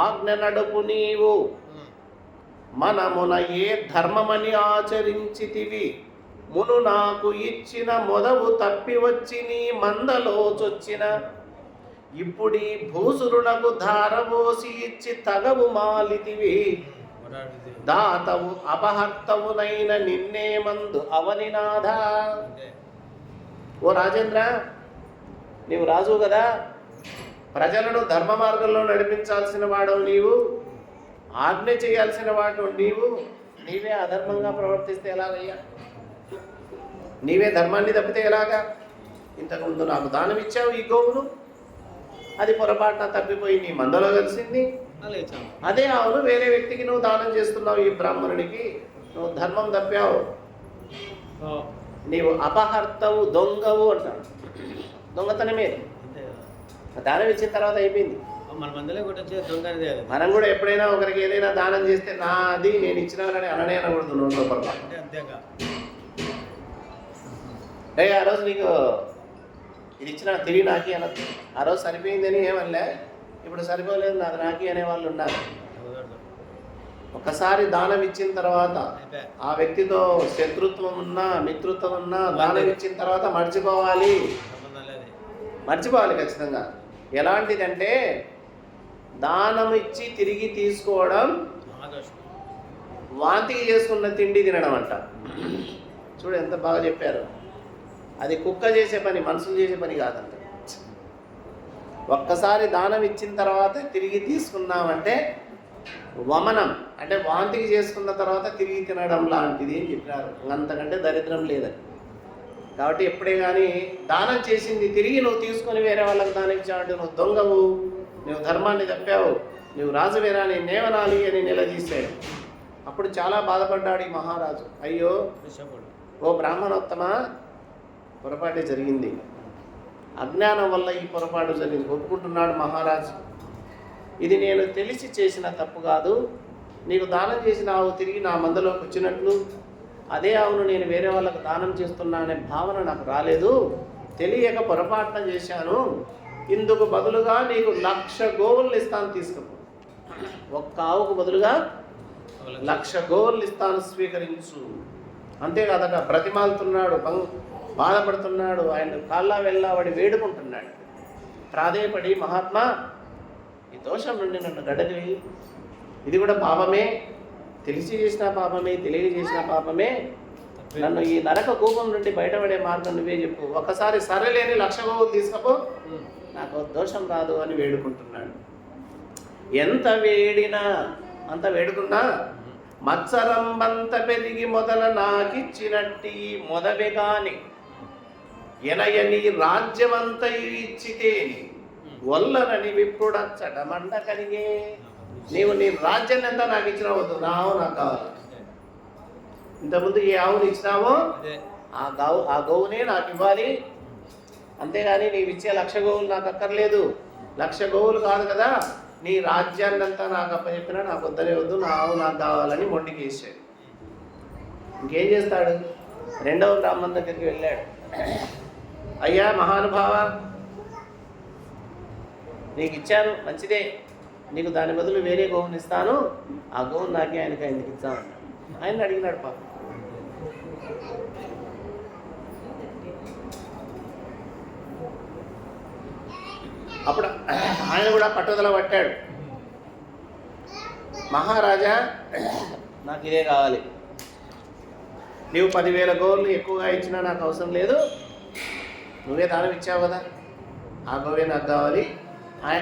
ఆజ్ఞ నడుపు నీవు. మనమున ఏ ధర్మమని ఆచరించితివి, మును నాకు ఇచ్చిన మొదవు తప్పి వచ్చి నీ మందలో చొచ్చిన ఇప్పుడీ భూసురునకు ధారవోసి ఇచ్చి తగవు మాలితివి. దాతవు అపహర్తవునైన నిన్నే మందు అవనినాథ. ఓ రాజేంద్ర, నీవు రాజు కదా, ప్రజలను ధర్మ మార్గంలో నడిపించాల్సిన వాడవు నీవు, ఆజ్ఞ చేయాల్సిన వాడు నీవు. నీవే అధర్మంగా ప్రవర్తిస్తే ఎలాగయ్యా? నీవే ధర్మాన్ని తప్పితే ఎలాగా? ఇంతకుముందు నాకు దానం ఇచ్చావు ఈ గోవును, అది పొరపాటున తప్పిపోయి నీ మందలో కలిసింది. అదే ఆవును వేరే వ్యక్తికి నువ్వు దానం చేస్తున్నావు, ఈ బ్రాహ్మణుడికి. నువ్వు ధర్మం తప్పావు, నీవు అపహర్తవు, దొంగవు అంటాడు. దొంగతనమే. దానం ఇచ్చిన తర్వాత అయిపోయింది. మనం కూడా ఎప్పుడైనా ఒకరికి ఏదైనా దానం చేస్తే నాది, నేను ఇచ్చినానని అననే అనకూడదు నోట్లో పొరపాటు. ఆ రోజు నీకు ఇది ఇచ్చిన తిరిగి నాకి అనద్దు. ఆ రోజు సరిపోయిందని ఏమనలే, ఇప్పుడు సరిపోలేదు నాకు నాకి అనేవాళ్ళు ఉన్నారు. ఒకసారి దానం ఇచ్చిన తర్వాత ఆ వ్యక్తితో శత్రుత్వం ఉన్నా మిత్రుత్వం ఉన్నా దానం ఇచ్చిన తర్వాత మర్చిపోవాలి ఖచ్చితంగా. ఎలాంటిదంటే దానం ఇచ్చి తిరిగి తీసుకోవడం వాంతికి చేసుకున్న తిండి తినడం అంట. చూడు ఎంత బాగా చెప్పారు. అది కుక్క చేసే పని, మనుషులు చేసే పని కాదంట. ఒక్కసారి దానం ఇచ్చిన తర్వాత తిరిగి తీసుకున్నామంటే వమనం అంటే వాంతికి చేసుకున్న తర్వాత తిరిగి తినడం లాంటిది అని చెప్పినారు. అంతకంటే దరిద్రం లేదని. కాబట్టి ఎప్పుడే కానీ దానం చేసింది తిరిగి నువ్వు తీసుకొని వేరే వాళ్ళకి దానం ఇచ్చావంటే నువ్వు దొంగవు, నువ్వు ధర్మాన్ని తప్పావు, నువ్వు రాజువేరా నీ నేవనాలి అని నిలదీశాడు. అప్పుడు చాలా బాధపడ్డాడు ఈ మహారాజు. అయ్యో ఓ బ్రాహ్మణోత్తమ, పొరపాటే జరిగింది, అజ్ఞానం వల్ల ఈ పొరపాటు జరిగింది. ఒప్పుకుంటున్నాడు మహారాజు. ఇది నేను తెలిసి చేసిన తప్పు కాదు. నీకు దానం చేసిన ఆవు తిరిగి నా మందలోకి వచ్చినట్లు అదే ఆవును నేను వేరే వాళ్ళకు దానం చేస్తున్నా అనే భావన నాకు రాలేదు. తెలియక పొరపాటున చేశాను. ఇందుకు బదులుగా నీకు 1,00,000 గోవులను ఇస్తాను, తీసుకపో. ఒక్క ఆవుకు బదులుగా 1,00,000 గోవులను ఇస్తాను, స్వీకరించు. అంతేకాదట బ్రతిమాలుతున్నాడు, బాధపడుతున్నాడు, ఆయన కాళ్ళ వెళ్ళావడి వేడుకుంటున్నాడు. ప్రాధేయపడి, మహాత్మా ఈ దోషం నుండి నన్ను గడలి, ఇది కూడా పాపమే, తెలిసి చేసిన పాపమే, తెలియ చేసిన పాపమే, నన్ను ఈ నరక కూపం నుండి బయటపడే మార్గం నువ్వే చెప్పు. ఒకసారి సరేలేని 1,00,000 గోవులు తీసుకపో, నాకు దోషం రాదు అని వేడుకుంటున్నాడు. ఎంత వేడినా అంత వేడుకున్నా మత్సరంబంత పెరిగి మొదల నాకిచ్చినట్టి మొదవే కాని ఎనయని రాజ్యమంతయు ఇచ్చితేని వల్లనని విప్పుడచ్చట మండ కలిగే. నీవు నీ రాజ్యాన్ని అంతా నాకు ఇచ్చినావు, నా ఆవు నాకు కావాలి. ఇంతకుముందు ఏ ఆవుని ఇచ్చినావో ఆ గోవునే నాకు ఇవ్వాలి. అంతేగాని నీవు ఇచ్చే 1,00,000 గోవులు నాకు అక్కర్లేదు. 1,00,000 గోవులు కాదు కదా, నీ రాజ్యాన్ని అంతా నాకు అప్పచెప్పినా నాకు వద్దనే వద్దు, నా ఆవు నాకు కావాలని మొండికి వేసాడు. ఇంకేం చేస్తాడు? రెండవ బ్రాహ్మణ్ దగ్గరికి వెళ్ళాడు. అయ్యా మహానుభావ, నీకు ఇచ్చాను మంచిదే, నీకు దాని బదులు వేరే గోవుని ఇస్తాను, ఆ గోవును నాకే ఆయనకి ఎందుకు ఇచ్చామన్నాడు. ఆయన అడిగినాడు పాపం. అప్పుడు ఆయన కూడా పట్టుదల పట్టాడు. మహారాజా, నాకు ఇదే కావాలి, నీవు 10,000 గోవులు ఎక్కువగా ఇచ్చినా నాకు అవసరం లేదు, నువ్వే దానం ఇచ్చావు కదా, ఆ గోవే నాకు కావాలి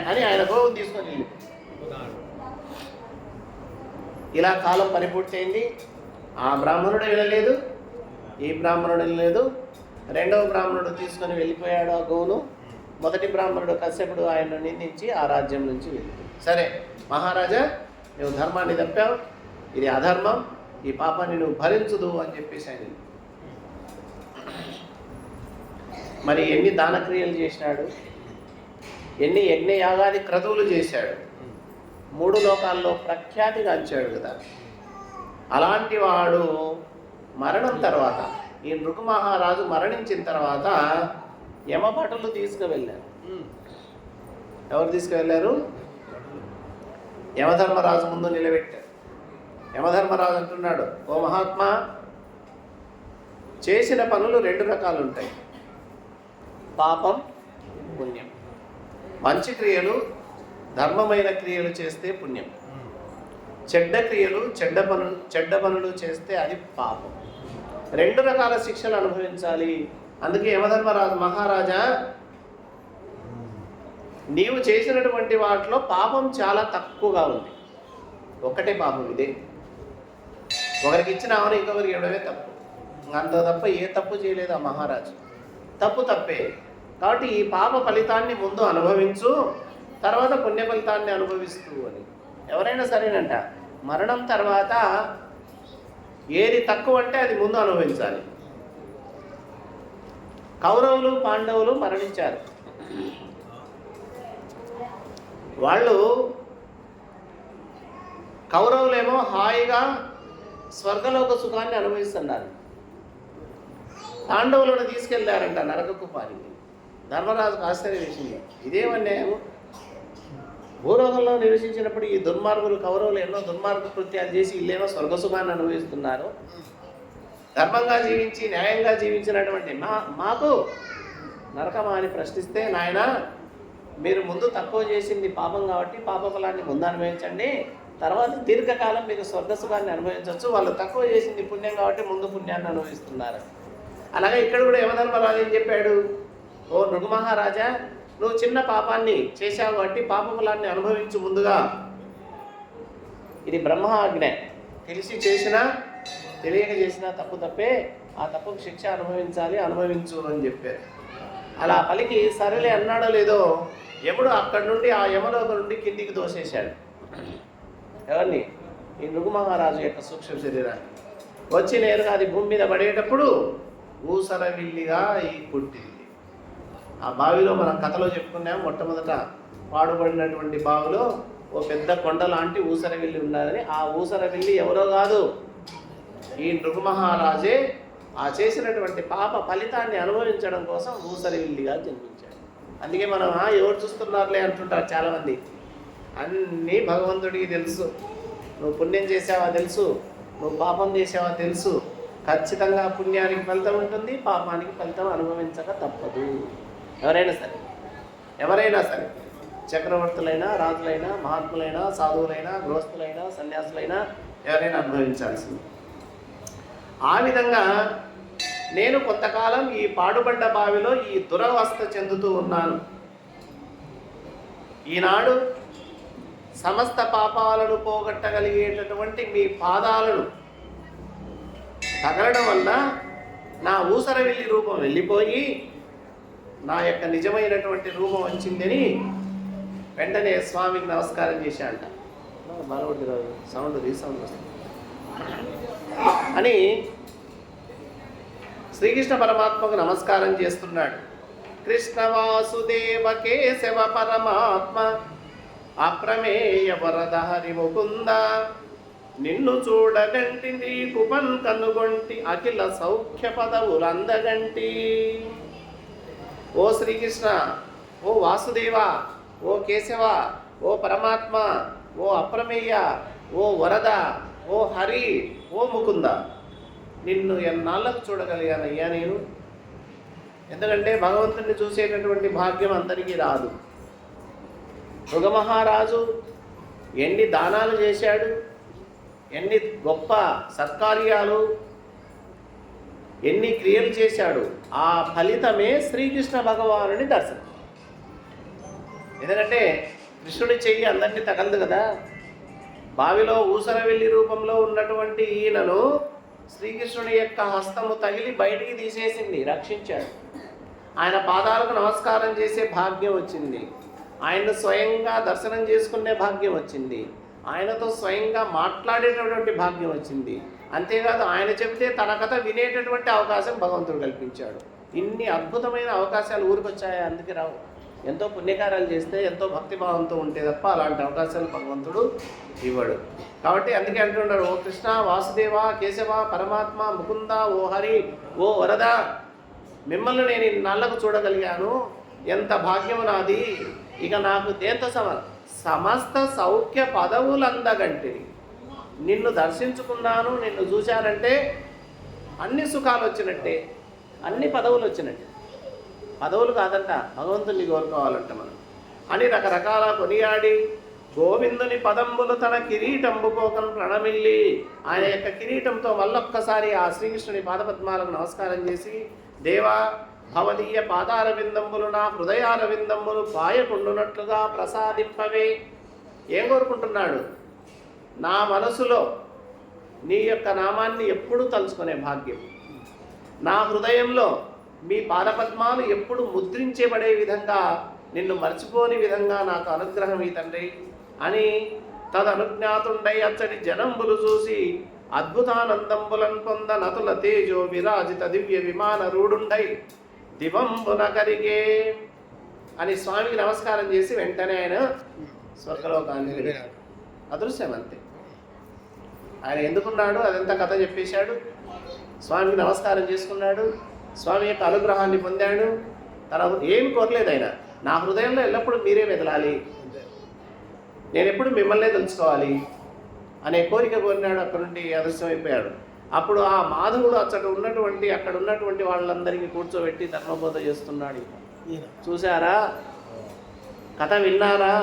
అని ఆయన గోవును తీసుకొని వెళ్ళి. ఇలా కాలం పరిపూర్తి. ఆ బ్రాహ్మణుడు వెళ్ళలేదు, ఈ బ్రాహ్మణుడు వెళ్ళలేదు. రెండవ బ్రాహ్మణుడు తీసుకొని వెళ్ళిపోయాడు ఆ గోవును. మొదటి బ్రాహ్మణుడు కశ్యపుడు ఆయన్ను నిందించి ఆ రాజ్యం నుంచి వెళ్ళిపోయాడు. సరే మహారాజా, నువ్వు ధర్మాన్ని తప్పావు, ఇది అధర్మం, ఈ పాపాన్ని నువ్వు భరించుదు అని చెప్పేసి ఆయన. మరి ఎన్ని దానక్రియలు చేసినాడు, ఎన్ని యజ్ఞయాగాది క్రతువులు చేశాడు, 3 లోకాల్లో ప్రఖ్యాతిగాంచాడు కదా. అలాంటి వాడు మరణం తర్వాత, ఈ నృగు మహారాజు మరణించిన తర్వాత యమభటులు తీసుకువెళ్ళారు. ఎవరు తీసుకువెళ్ళారు? యమధర్మరాజు ముందు నిలబెట్టారు. యమధర్మరాజు అంటున్నాడు, ఓ మహాత్మా, చేసిన పనులు 2 రకాలు ఉంటాయి, పాపం, పుణ్యం. మంచి క్రియలు, ధర్మమైన క్రియలు చేస్తే పుణ్యం, చెడ్డ క్రియలు, చెడ్డ పనులు చేస్తే అది పాపం. 2 రకాల శిక్షలు అనుభవించాలి. అందుకే యమధర్మరాజు, మహారాజా, నీవు చేసినటువంటి వాటిలో పాపం చాలా తక్కువగా ఉంది. ఒక్కటే పాపం, ఇదే. ఒకరికి ఇచ్చిన ఆవును ఇంకొకరికి ఇవ్వడమే తప్పు. అంత తప్ప ఏ తప్పు చేయలేదు ఆ మహారాజు. తప్పు తప్పే. కాబట్టి ఈ పాప ఫలితాన్ని ముందు అనుభవించు, తర్వాత పుణ్య ఫలితాన్ని అనుభవిస్తూ అని. ఎవరైనా సరేనంట, మరణం తర్వాత ఏది తక్కువ అంటే అది ముందు అనుభవించాలి. కౌరవులు పాండవులు మరణించారు. వాళ్ళు కౌరవులేమో హాయిగా స్వర్గలోక సుఖాన్ని అనుభవిస్తున్నారు. పాండవులను తీసుకెళ్లారంట నరక కుపానికి. ధర్మరాజుకు ఆశ్చర్యం వేసింది, ఇదేమన్యాయం, భూలోకంలో నివసించినప్పుడు ఈ దుర్మార్గులు కౌరవులు ఎన్నో దుర్మార్గ కృత్యాలు చేసి ఇల్లేనో స్వర్గసుఖాన్ని అనుభవిస్తున్నారు. ధర్మంగా జీవించి న్యాయంగా జీవించినటువంటి మాకు నరకమా అని ప్రశ్నిస్తే, నాయన మీరు ముందు తక్కువ చేసింది పాపం కాబట్టి పాప ఫలాన్ని ముందు అనుభవించండి, తర్వాత దీర్ఘకాలం మీకు స్వర్గసుఖాన్ని అనుభవించవచ్చు. వాళ్ళు తక్కువ చేసింది పుణ్యం కాబట్టి ముందు పుణ్యాన్ని అనుభవిస్తున్నారు. అలాగే ఇక్కడ కూడా యమధర్మరాజు ఏం చెప్పాడు, ఓ నృగు మహారాజా, నువ్వు చిన్న పాపాన్ని చేశావు కాబట్టి పాప ఫలాన్ని అనుభవించు ముందుగా. ఇది బ్రహ్మ ఆజ్ఞ. తెలిసి చేసినా తెలియక చేసినా తప్పు తప్పే, ఆ తప్పుకు శిక్ష అనుభవించాలి, అనుభవించు అని చెప్పారు. అలా పలికి సరేలే అన్నాడో లేదో యముడు అక్కడి నుండి ఆ యమలోక నుండి కిందికి దోసేశాడు. ఎవరిని? ఈ నృగు మహారాజు యొక్క సూక్ష్మ శరీరాన్ని. వచ్చి నేరుగా అది భూమి మీద పడేటప్పుడు ఊసరవిల్లిగా ఈ పుట్టింది. ఆ బావిలో మనం కథలో చెప్పుకున్నాం, మొట్టమొదట పాడుబడినటువంటి బావిలో ఓ పెద్ద కొండ లాంటి ఊసరవిల్లి ఉన్నదని. ఆ ఊసరవిల్లి ఎవరో కాదు, ఈ నృగు మహారాజే ఆ చేసినటువంటి పాప ఫలితాన్ని అనుభవించడం కోసం ఊసరవిల్లిగా జన్మించాడు. అందుకే మనం ఎవరు చూస్తున్నారులే అంటుంటారు చాలామంది. అన్నీ భగవంతుడికి తెలుసు. నువ్వు పుణ్యం చేసావా తెలుసు, నువ్వు పాపం చేసావా తెలుసు. ఖచ్చితంగా పుణ్యానికి ఫలితం ఉంటుంది, పాపానికి ఫలితం అనుభవించక తప్పదు. ఎవరైనా సరే చక్రవర్తులైనా, రాజులైనా, మహాత్ములైనా, సాధువులైనా, గృహస్థులైనా, సన్యాసులైనా ఎవరైనా అనుభవించాల్సింది. ఆ విధంగా నేను కొంతకాలం ఈ పాడుబడ్డ బావిలో ఈ దురవస్థ చెందుతూ ఉన్నాను. ఈనాడు సమస్త పాపాలను పోగొట్టగలిగేటటువంటి మీ పాదాలను తగలడం వల్ల నా ఊసరవిల్లి రూపం వెళ్ళిపోయి నా యొక్క నిజమైనటువంటి రూపం వచ్చిందని వెంటనే స్వామికి నమస్కారం చేశాడంట. సౌండ్ రీసౌండ్ వస్తుంది అని శ్రీకృష్ణ పరమాత్మకు నమస్కారం చేస్తున్నాడు. కృష్ణ వాసుదేవ కేశవ పరమాత్మ అప్రమేయ వరద హరి ముకుంద, నిన్ను చూడగంటి నీకు పన్ కనుగొంటి అఖిల సౌఖ్య పదవులందగంటి. ఓ శ్రీకృష్ణ, ఓ వాసుదేవ, ఓ కేశవ, ఓ పరమాత్మ, ఓ అప్రమేయ, ఓ వరద, ఓ హరి, ఓ ముకుంద, నిన్ను ఎన్నాళ్ళకు చూడగలిగానయ్యా నేను. ఎందుకంటే భగవంతుడిని చూసేటటువంటి భాగ్యం అందరికీ రాదు. మృగమహారాజు ఎన్ని దానాలు చేశాడు, ఎన్ని గొప్ప సత్కార్యాలు, ఎన్ని క్రియలు చేశాడు. ఆ ఫలితమే శ్రీకృష్ణ భగవానుని దర్శనం. ఎందుకంటే కృష్ణుడి చెయ్యి అందరినీ తగలదు కదా. బావిలో ఊసరవెల్లి రూపంలో ఉన్నటువంటి ఈయనను శ్రీకృష్ణుడి యొక్క హస్తము తగిలి బయటికి తీసేసింది, రక్షించాడు. ఆయన పాదాలకు నమస్కారం చేసే భాగ్యం వచ్చింది. ఆయన్ను స్వయంగా దర్శనం చేసుకునే భాగ్యం వచ్చింది. ఆయనతో స్వయంగా మాట్లాడేటటువంటి భాగ్యం వచ్చింది. అంతేకాదు ఆయన చెబితే తన కథ వినేటటువంటి అవకాశం భగవంతుడు కల్పించాడు. ఇన్ని అద్భుతమైన అవకాశాలు ఊరికొచ్చాయి. అందుకే రావు. ఎంతో పుణ్యకార్యాలు చేస్తే, ఎంతో భక్తిభావంతో ఉంటే తప్ప అలాంటి అవకాశాలు భగవంతుడు ఇవ్వడు. కాబట్టి అందుకే అంటున్నాడు, ఓ కృష్ణ, వాసుదేవ, కేశవ, పరమాత్మ, ముకుంద, ఓ హరి, ఓ వరద, మిమ్మల్ని నేను ఇన్నాళ్లకు చూడగలిగాను. ఎంత భాగ్యము నాది. ఇక నాకు దేంతో సమస్త సౌఖ్య పదవులందగంటి. నిన్ను దర్శించుకున్నాను, నిన్ను చూశానంటే అన్ని సుఖాలు వచ్చినట్టే, అన్ని పదవులు వచ్చినట్టే. పదవులు కాదంట, భగవంతుని కోరుకోవాలంట మనం అని రకరకాల కొనియాడి, గోవిందుని పదంబులు తన కిరీటంబు పోకను ప్రణమిల్లి, ఆయన యొక్క కిరీటంతో మళ్ళొక్కసారి ఆ శ్రీకృష్ణుని పాదపద్మాలకు నమస్కారం చేసి, దేవా భవదీయ పాదార విందంబులు నా హృదయార విందంబులు పాయకుండునట్లుగా ప్రసాదింపవే. ఏం కోరుకుంటున్నాడు? నా మనసులో నీ యొక్క నామాన్ని ఎప్పుడూ తలుచుకునే భాగ్యం, నా హృదయంలో మీ పాదపద్మాలు ఎప్పుడు ముద్రించబడే విధంగా, నిన్ను మర్చిపోని విధంగా నాకు అనుగ్రహం ఈ తండ్రి అని తదనుజ్ఞాతుండై అచ్చడి జనంబులు చూసి అద్భుతానందంబులను పొంద నతుల తేజో విరాజిత దివ్య విమాన రూఢుండై దివంబున కరిగే అని స్వామికి నమస్కారం చేసి వెంటనే ఆయన స్వర్గలోకాన్ని వెళ్ళాడు. అదృశ్యం అంతే. ఆయన ఎందుకున్నాడు అదంతా కథ చెప్పేశాడు. స్వామికి నమస్కారం చేసుకున్నాడు, స్వామి యొక్క అనుగ్రహాన్ని పొందాడు. తన ఏమి కోరలేదు ఆయన. నా హృదయంలో ఎల్లప్పుడూ మీరే మెదలాలి, నేను ఎప్పుడు మిమ్మల్నే తెలుసుకోవాలి అనే కోరిక కోరినాడు. అక్కడ నుండి అదృశ్యమైపోయాడు. అప్పుడు ఆ మాధవుడు అక్కడ ఉన్నటువంటి వాళ్ళందరికీ కూర్చోబెట్టి ధర్మబోధ చేస్తున్నాడు. చూసారా, కథ విన్నారా?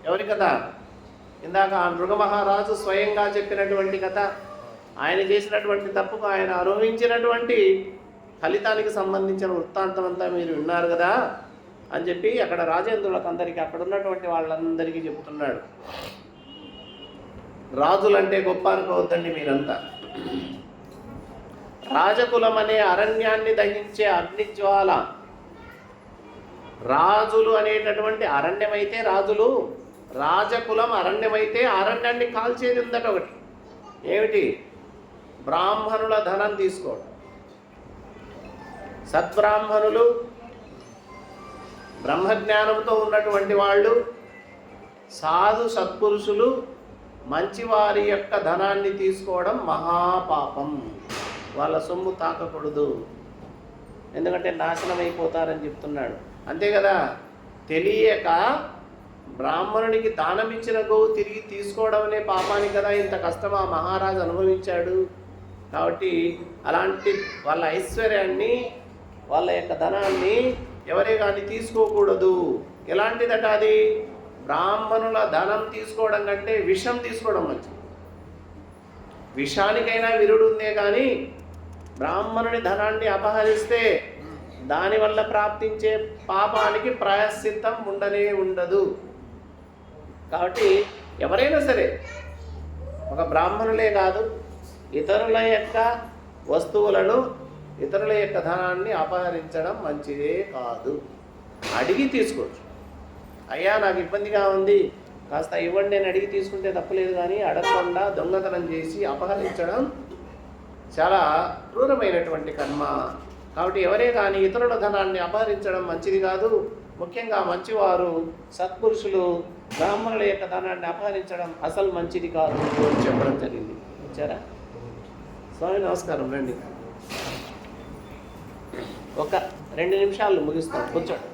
ఎవరి కథ? ఇందాక ఆ నృగమహారాజు స్వయంగా చెప్పినటువంటి కథ. ఆయన చేసినటువంటి తప్పుకు ఆయన అనుభవించినటువంటి ఫలితానికి సంబంధించిన వృత్తాంతం అంతా మీరు విన్నారు కదా అని చెప్పి అక్కడ రాజేంద్రులకు అందరికీ, అక్కడ ఉన్నటువంటి వాళ్ళందరికీ చెబుతున్నాడు. రాజులంటే గొప్ప అనుకోవద్దండి మీరంతా. రాజకులం అనే అరణ్యాన్ని దహించే అగ్నిజ్వాల. రాజులు అనేటటువంటి అరణ్యమైతే రాజులు, రాజకులం అరణ్యమైతే అరణ్యాన్ని కాల్చేది ఉందట ఒకటి. ఏమిటి? బ్రాహ్మణుల ధనం తీసుకోవడం. సద్బ్రాహ్మణులు, బ్రహ్మజ్ఞానంతో ఉన్నటువంటి వాళ్ళు, సాధు సత్పురుషులు మంచివారి యొక్క ధనాన్ని తీసుకోవడం మహాపాపం. వాళ్ళ సొమ్ము తాకకూడదు, ఎందుకంటే నాశనం అయిపోతారని చెప్తున్నాడు. అంతే కదా. తెలియక బ్రాహ్మణునికి దానం ఇచ్చిన గోవు తిరిగి తీసుకోవడం అనే పాపానికి కదా ఇంత కష్టం ఆ మహారాజు అనుభవించాడు. కాబట్టి అలాంటి వాళ్ళ ఐశ్వర్యాన్ని, వాళ్ళ యొక్క ధనాన్ని ఎవరే కానీ తీసుకోకూడదు. ఎలాంటిదట అది? బ్రాహ్మణుల ధనం తీసుకోవడం కంటే విషం తీసుకోవడం మంచిది. విషానికైనా విరుడు ఉందే కానీ బ్రాహ్మణుని ధనాన్ని అపహరిస్తే దానివల్ల ప్రాప్తించే పాపానికి ప్రాయశ్చిత్తం ఉండదు. కాబట్టి ఎవరైనా సరే, ఒక బ్రాహ్మణులే కాదు, ఇతరుల యొక్క వస్తువులను, ఇతరుల యొక్క ధనాన్ని అపహరించడం మంచిదే కాదు. అడిగి తీసుకోవచ్చు. అయ్యా నాకు ఇబ్బందిగా ఉంది, కాస్త ఇవ్వండి అని అడిగి తీసుకుంటే తప్పలేదు. కానీ అడగకుండా దొంగతనం చేసి అపహరించడం చాలా క్రూరమైనటువంటి కర్మ. కాబట్టి ఎవరే కానీ ఇతరుల ధనాన్ని అపహరించడం మంచిది కాదు. ముఖ్యంగా మంచివారు, సత్పురుషులు బ్రాహ్మణుల యొక్క ధనాన్ని అపహరించడం అసలు మంచిది కాదు అని చెప్పడం జరిగింది. వచ్చారా స్వామి? నమస్కారం. రండి, ఒక 2 నిమిషాలు ముగిస్తాం. కూర్చోండి.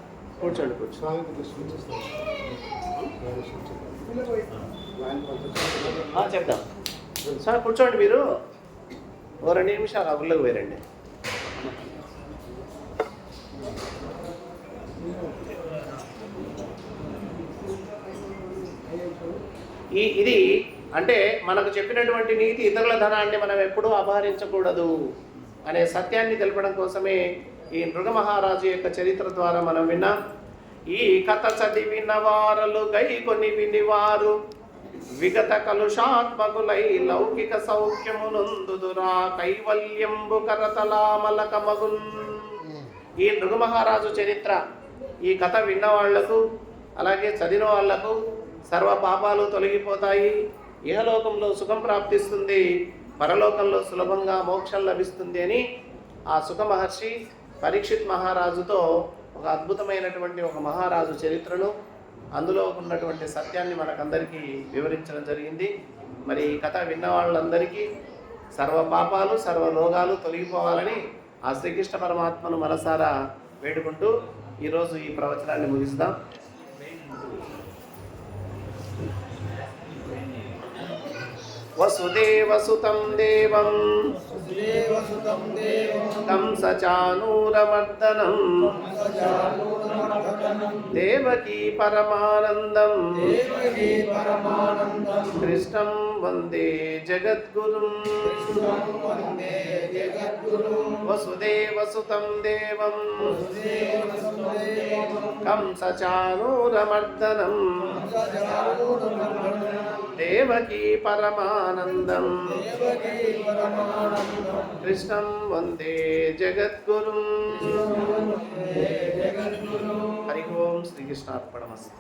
చెప్తాం సార్. కూర్చోండి. మీరు ఓ 2 నిమిషాలు ఆ ఊళ్ళోకి పోయారండి. ఇది అంటే మనకు చెప్పినటువంటి నీతి, ఇతరుల ధనాన్ని మనం ఎప్పుడూ అపహరించకూడదు అనే సత్యాన్ని తెలపడం కోసమే ఈ నృగమహారాజు యొక్క చరిత్ర ద్వారా మనం విన్నాం. ఈ కథ చదివిన వారలు గైకొని వినివారు విగత కలుషాత్మకులై లౌకిక సౌఖ్యమునందుదురా కైవల్యంబు కరతలామలకమగున్. ఈ నృగమహారాజు చరిత్ర, ఈ కథ విన్న వాళ్లకు, అలాగే చదివిన వాళ్లకు సర్వ పాపాలు తొలగిపోతాయి. ఇహలోకంలో సుఖం ప్రాప్తిస్తుంది, పరలోకంలో సులభంగా మోక్షం లభిస్తుంది అని ఆ సుఖ మహర్షి పరీక్షిత్ మహారాజుతో ఒక అద్భుతమైనటువంటి ఒక మహారాజు చరిత్రను, అందులో ఉన్నటువంటి సత్యాన్ని మనకందరికీ వివరించడం జరిగింది. మరి ఈ కథ విన్న వాళ్ళందరికీ సర్వ పాపాలు, సర్వ రోగాలు తొలగిపోవాలని ఆ శ్రీకృష్ణ పరమాత్మను మనసారా వేడుకుంటూ ఈరోజు ఈ ప్రవచనాన్ని ముగిస్తాం. వసుదేవసుతం దేవం కంసచానూరమర్దనం దేవకీ పరమానందం కృష్ణం వందే జగద్గురుం. వసుదేవసుతం దేవం కంసచానూరమర్దనం దేవకీ పరమానందం కృష్ణం వందే జగద్గురుం. హరి ఓం శ్రీకృష్ణార్పణమస్తు.